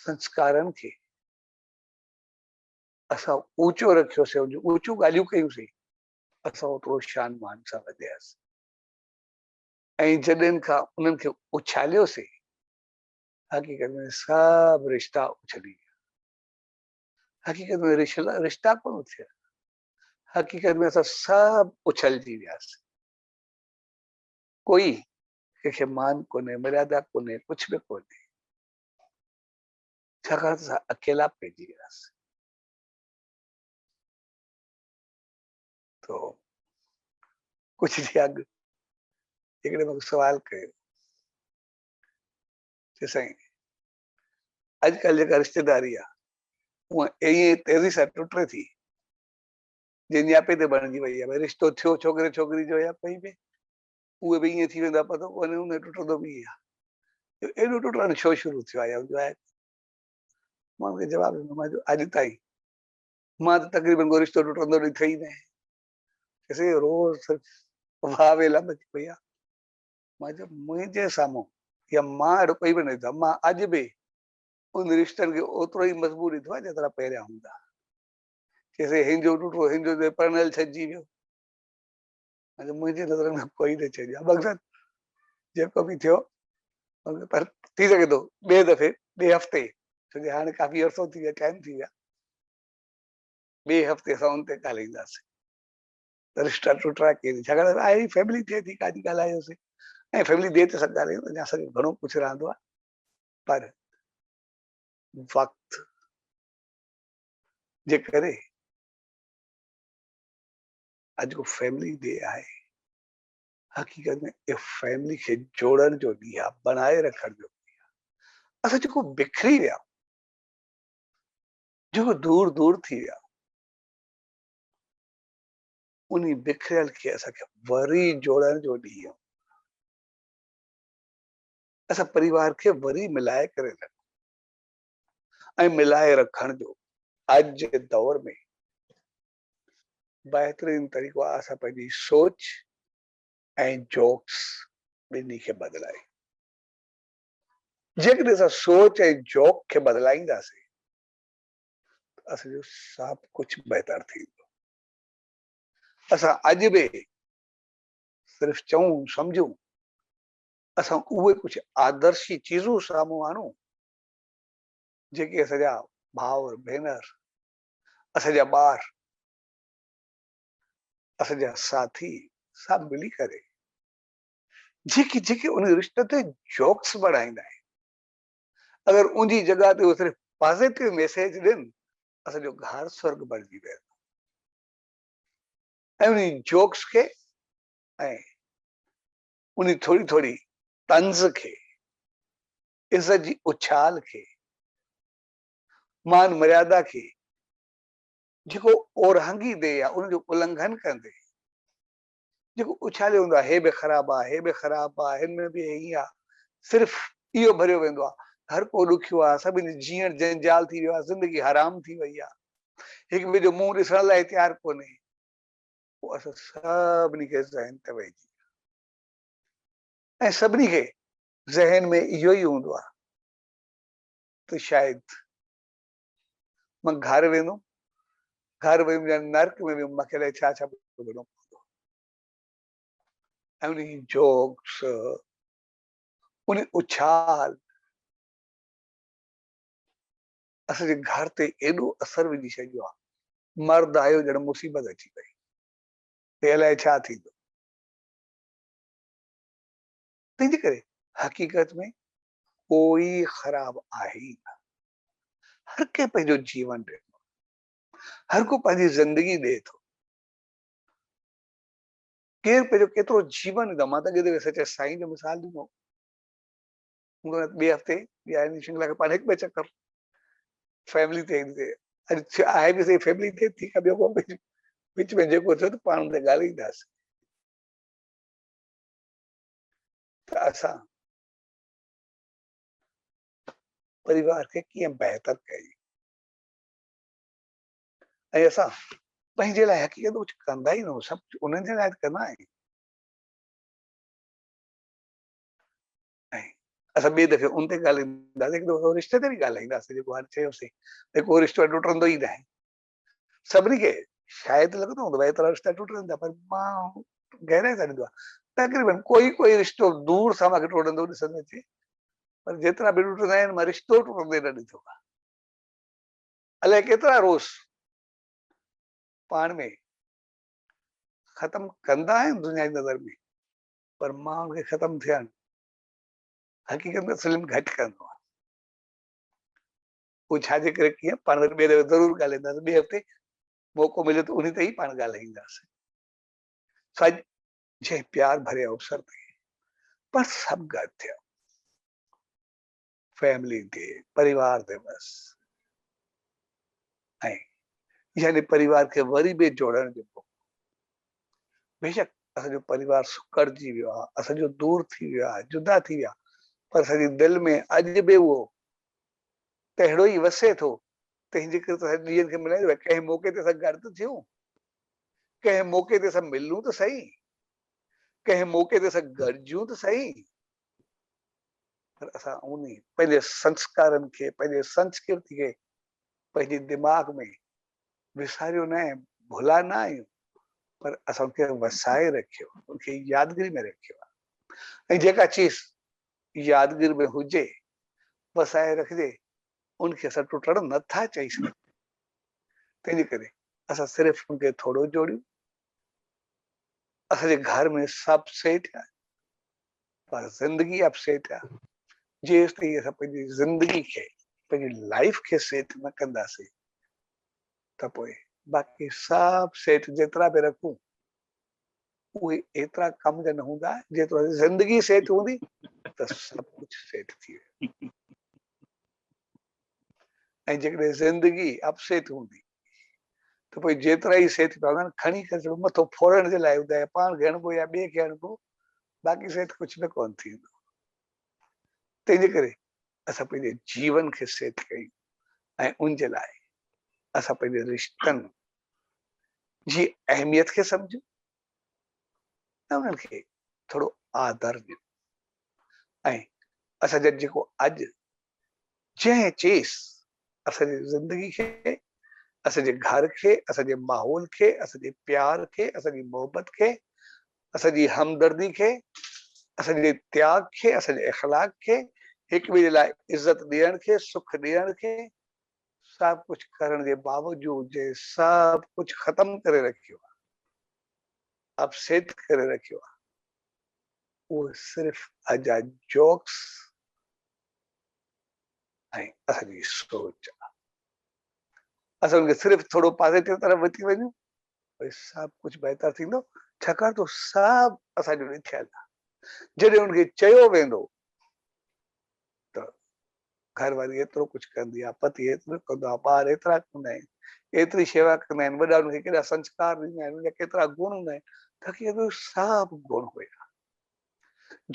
संस्कारनि खे असां ऊचो रखियोसीं, ऊचियूं ॻाल्हियूं कयूंसीं, असां ओतिरो शान मान सां वधियासीं। ऐं जॾहिं खां उन्हनि खे उछालियोसीं, हक़ीक़त में सभु रिश्ता उछली विया। हक़ीक़त में रिश्ता कोन थिया, हक़ीक़त में असां सभु उछलजी वियासीं। कोई कंहिंखे मान कोन्हे, मर्यादा कोन्हे, कुझु बि कोन्हे, छाकाणि त असां अकेला पइजी वियासीं। तो कुझु ॾींहं अॻु हिकिड़े मूंखे सवाल कयो, चए साईं अॼुकल्ह जेका रिश्तेदारी आहे उहा ईअं तेज़ी सां टुटे थी, जंहिंजी आपे ते बणिजी वई आहे। भई रिश्तो थियो छोकिरे छोकिरी जो या कोई बि, उहे बि ईअं थी वेंदा, पतो कोन्हे उन टुटंदो बि आहे। एॾो टुटणु छो शुरू थियो आहे? मां खे जवाब ॾिनो, मां जो अॼु ताईं मां त तक़रीबन को रिश्तो टुटंदो ॾिठो ई न आहे। चइसि रोज़ सिर्फ़ु वाह वेला मची पई आहे। मां चयो मुंहिंजे साम्हूं या मां अहिड़ो कोई बि न ॾिठो आहे। मां अॼु बि उन रिश्तनि खे ओतिरो ई मज़बूत ॾिठो आहे जेतिरा पहिरियां हूंदा। चइसि हिन जो टुटो, हिन जो परिणियल छॾिजी वियो। मुंहिंजी नज़र में कोई न छॾियो आहे। मक़सद जेको बि थियो, पर थी सघे थो ॿिए दफ़े ॿिए हफ़्ते, छोकी हाणे काफ़ी अर्सो थी वियो, टाइम थी विया, ॿिए हफ़्ते असां उन ते ॻाल्हाईंदासीं त रिश्ता टुटरा केरु, छाकाणि आहे फैमिली थिए थी, काॾी ॻाल्हायोसीं ऐं फैमिली देरि ते सभु ॻाल्हायूं, अञा असांखे घणो कुझु रहंदो आहे, पर वक़्तु जे करे अॼु को फैमिली डे आहे। हक़ीक़त में इहो फैमिली खे जोड़ण जो ॾींहुं आहे, बनाए रखण जो ॾींहुं आहे। असां जेको बिखरी विया, जेको दूर दूर थी विया, उन बिखरियल खे असांखे वरी जोड़ण जो ॾींहुं, असां परिवार खे वरी मिलाए करे रखूं ऐं मिलाए रखण जो अॼु जे दौर में बहितरीन तरीक़ो आहे असां पंहिंजी सोच ऐं जोक्स ॿिन्ही खे बदिलाए। जेकॾहिं असां सोच ऐं जोक खे बदिलाईंदासीं त असांजो सभु कुझु बहितर थींदो। असां अॼु बि सिर्फ़ु चऊं सम्झूं, असां उहे कुझु आदर्शी चीज़ूं साम्हूं आणूं जेके असांजा भाउर भेनर, असांजा ॿार, असांजा साथी सभु मिली करे जेके जेके उन रिश्ते ते जोक्स बढ़ाईंदा आहिनि, अगरि उनजी जॻह ते उहे सिर्फ़ु पॉज़िटिव मैसेज ॾियनि, असांजो घर स्वर्ग बणिजी वेंदो। ऐं उन जोक्स खे ऐं उन थोरी थोरी तंज़ खे, इज़त जी उछाल खे, मान मर्यादा खे जेको ओरहंगी दे या उनजो उल्लंघन कंदे जेको उछालियो हूंदो आहे, हे बि ख़राबु आहे, हे बि ख़राबु आहे, हिन में बि हीअं आहे, सिर्फ़ु इहो भरियो वेंदो आहे, हर को ॾुखियो आहे, सभिनी जीअण जंजाल थी वियो आहे, ज़िंदगी हराम थी वई आहे, हिकु ॿिए जो मुंहुं ॾिसण लाइ तयारु कोन्हे, पोइ असां सभिनी खे ज़हन ते वेहिजी ऐं सभिनी खे ज़हन में इहो ई हूंदो आहे त शायदि मां घर वेंदुमि, घर वेंदुमि या नर्क में वेंदुमि, मूंखे अलाए छा छा ॿुधणो पवंदो। ऐं उन जोक्स, उन उछाल असांजे घर ते एॾो असर विझी छॾियो आहे, मर्द आयो ॼण मुसीबत अची पई, हे अलाए छा थींदो। तंहिंजे करे हक़ीक़त में कोई ख़राब आहे ई न, हर के पंहिंजो जीवन ॾिनो, हर को पंहिंजी ज़िंदगी ॾिए थो, केरु पंहिंजो केतिरो जीवन ॾींदो। मां त अॻे सचे साईं जो मिसाल ॾिनो, ॿिए हफ़्ते ॿिया श्रृंखला खे पाण हिकु ॿिए चकर फैमिली ते अॼु आहे बि सही फैमिली ते, ठीकु आहे, ॿियो को विच में जेको थियो त पाण ते ॻाल्हाईंदासीं। त असां परिवार खे कीअं बहितर कयूं ऐं असां पंहिंजे लाइ हक़ीक़त कुझु कंदा ई न, सभु उन्हनि जे लाइ कंदा आहियूं। ऐं असां ॿिए दफ़े उन ते ॻाल्हाईंदासीं, हिकु दफ़ो रिश्ते ते बि ॻाल्हाईंदासीं, जेको हाणे चयोसीं जेको रिश्तो टुटंदो ई न आहे। सभिनी खे शायदि लॻंदो हूंदो भई एतिरा रिश्ता टुटनि था, पर मां गहराई सां ॾिठो आहे तक़रीबन कोई रिश्तो दूर सां मूंखे टुटंदो ॾिसण अचे, पर जेतिरा बि टुटंदा आहिनि मां रिश्तो टुटंदे न ॾिठो आहे। अलाए केतिरा रोज़ पाण में ख़तमु कंदा आहिनि दुनिया जी नज़र में, पर मां उनखे ख़तमु थियणु हक़ीक़त में फिल्म घटि कंदो आहे। उहो छाजे करे कीअं पाण वरी ॿिए दफ़े ज़रूरु ॻाल्हाईंदासीं, ॿिए हफ़्ते मौक़ो मिले त उन ते ई पाण ॻाल्हाईंदासीं, सॼ जे प्यार भरे अवसर ते, पर सभु गॾु थियो, फैमिली डे, परिवार दिवस, ऐं यानी परिवार खे वरी बि जोड़ण जो मौक़ो। बेशक असांजो परिवार सुकड़जी वियो आहे, असांजो दूर थी वियो आहे, जुदा थी विया, पर असांजी दिलि में अॼु बि उहो तहिड़ो ई वसे थो, तंहिंजे करे त ॾींहंनि खे मिलाईंदो आहे। कंहिं मौक़े ते असां गॾु त थियूं, कंहिं मौक़े ते असां मिलूं त सही, कंहिं मौक़े ते असां गॾिजूं त सही, पर असां उन पंहिंजे संस्कारनि खे, पंहिंजे संस्कृति खे पंहिंजे दिमाग़ में विसारियो न आहे, भुला न आहियूं, पर असां उनखे वसाए रखियो, उनखे यादगिरी में रखियो आहे। ऐं जेका चीज़ यादगिरी में हुजे, वसाए रखिजे, उनखे असां टुटण नथा चई सघूं। तंहिंजे करे असां सिर्फ़ु उनखे थोरो जोड़ियूं। असांजे घर में सभु सेठ आहे, पर ज़िंदगी अपसेट आहे। जेसि ताईं असां पंहिंजी ज़िंदगी खे, पंहिंजी लाइफ खे सेट न कंदासीं, त पोइ बाक़ी सभु सेठ जेतिरा बि रखूं, उहे एतिरा कम जा न हूंदा जेतिरो ज़िंदगी सेठ हूंदी त सभु कुझु सेठ थी वेंदो। ऐं जेकॾहिं ज़िंदगी अपसेट हूंदी त पोइ जेतिरा ई सेठ पवंदा खणी करे मथो फोड़ण जे लाइ हूंदा, पाण खे हणिबो या ॿिए खे हणिबो, बाक़ी सेठ कुझु न कोन थींदो। तंहिंजे करे असां पंहिंजे जीवन खे सेट कयूं ऐं उन जे लाइ असां पंहिंजे रिश्तनि जी अहमियत खे सम्झूं ऐं उन्हनि खे थोरो आदर ॾियूं। ऐं असांजो जेको अॼु जंहिं चीज़ असांजी ज़िंदगी खे, असांजे घर खे, असांजे माहौल खे, असांजे प्यार खे, असांजी मोहबत खे, असांजी हमदर्दी खे, असांजे त्याग खे, असांजे इख़लाक खे, हिक ॿिए जे लाइ इज़त ॾियण खे, सुख ॾियण खे, सभु कुझु करण जे बावजूद जे सभु कुझु ख़तम करे रखियो आहे, अपसेट करे रखियो आहे, उहो सिर्फ़ु अजा जोक्स ऐं असांजी सोच आहे। असां उनखे सिर्फ़ु थोरो पॉज़िटिव तरफ़ वठी वञूं, भई सभु कुझु बहितर थींदो, छाकाणि त सभु असांजो लिखियलु आहे। जॾहिं उनखे चयो वेंदो त घरवारी एतिरो कुझु कंदी आहे, पति एतिरो कंदो आहे, ॿार एतिरा कंदा आहिनि, एतिरी शेवा कंदा आहिनि, वॾा उनखे केॾा संस्कार ॾींदा आहिनि, उनजा केतिरा गुण हूंदा आहिनि, त सभु गुण हुया।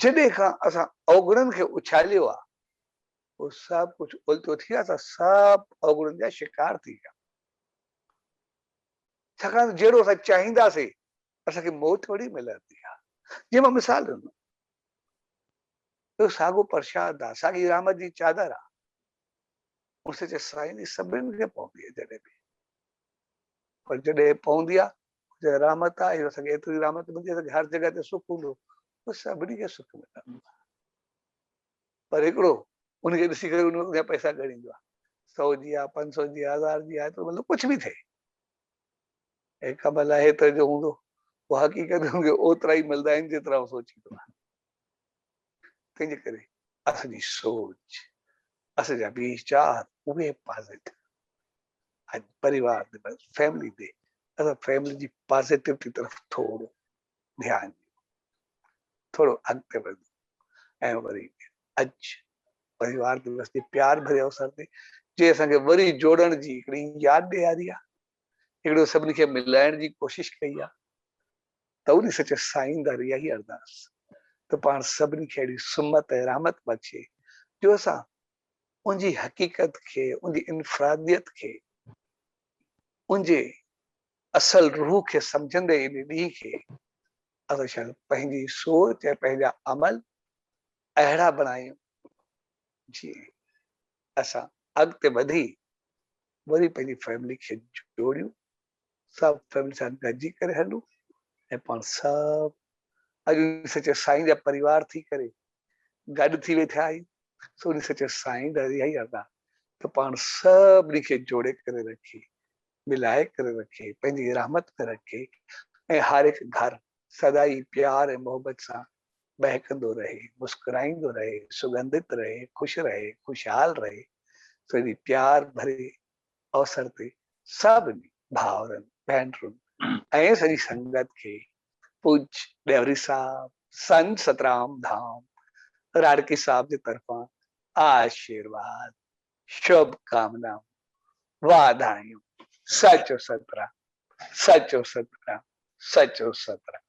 जॾहिं खां असां अवगुणनि खे उछालियो आहे, उहो सभु कुझु उल्टो थी वियो आहे, त सभु अवगुणनि जा शिकार थी विया। छाकाणि जहिड़ो असां चाहींदासीं असांखे मौत थोरी मिलंदी आहे। जीअं मां मिसाल ॾिनो, साॻो प्रसाद आहे, साॻी राम जी चादर आहे, उनसे साईं सभिनि खे पवंदी आहे जॾहिं बि, पर जॾहिं पवंदी आहे रहमत आहे, असांखे एतिरी रहमत मिलंदी आहे, हर जॻह ते सुख हूंदो, सभिनी खे सुख मिलंदो आहे। पर हिकिड़ो उनखे ॾिसी करे उनजा पैसा ॻणींदो आहे, 100 जी आहे, 500 जी, 1000 जी आहे, त मतिलबु कुझु बि थिए, कमल आहे त जो हूंदो, वो हक़ीक़त में ओतिरा ई मिलंदा आहिनि जेतिरा उहो सोचींदो आहे। तंहिंजे करे असांजी सोच, असांजा वीचार उहे पॉज़िटिव, अॼु परिवार ते, फैमिली ते असां फैमिली जी पॉज़िटिविटी तरफ़ थोरो ध्यानु ॾियूं, थोरो अॻिते वधूं, ऐं वरी अॼु परिवार दिवस जे प्यार भरे अवसर ते जे असांखे वरी जोड़ण जी हिकिड़ी यादि ॾियारी आहे, हिकिड़ो सभिनी खे मिलाइण जी कोशिश कई आहे, त उन सच साईं दार इहा ई अरदास त पाण सभिनी खे अहिड़ी सुमत ऐं रहमत बख़्शे जो असां उनजी हक़ीक़त खे, उनजी इनफरादियत खे, उनजे असल रूह खे सम्झंदे इन ॾींहं खे असां शायदि पंहिंजी सोच ऐं पंहिंजा अमल अहिड़ा बणायूं जीअं असां अॻिते वधी वरी पंहिंजी फैमिली खे जोड़ियूं, सभु फैमिली सां गॾिजी करे हलूं, ऐं पाण सभु अॼु सचे साईं जा परिवार थी करे गॾु थी वेठा आहियूं। सो सचे साईं दादी इहा ई अरदास त पाण सभिनी खे जोड़े करे रखे, मिलाए करे रखे, पंहिंजी रहमत में रखे, ऐं हर हिकु घर सदाई प्यार ऐं मोहबत सां बहकंदो रहे, मुस्कुराईंदो रहे, सुगंधित रहे, ख़ुशि रहे, खुशहाल रहे। सॼी प्यार भरे अवसर ते सभिनी भाउरनि भेनरुनि ऐं सॼी संगत खे पूज डेवरी साहब, संत सतराम धाम राड़की साहब जे तरफ़ां आशीर्वाद, शुभकामना, वाधायूं। सचो सतराम, सचो सतराम, सचो सतराम।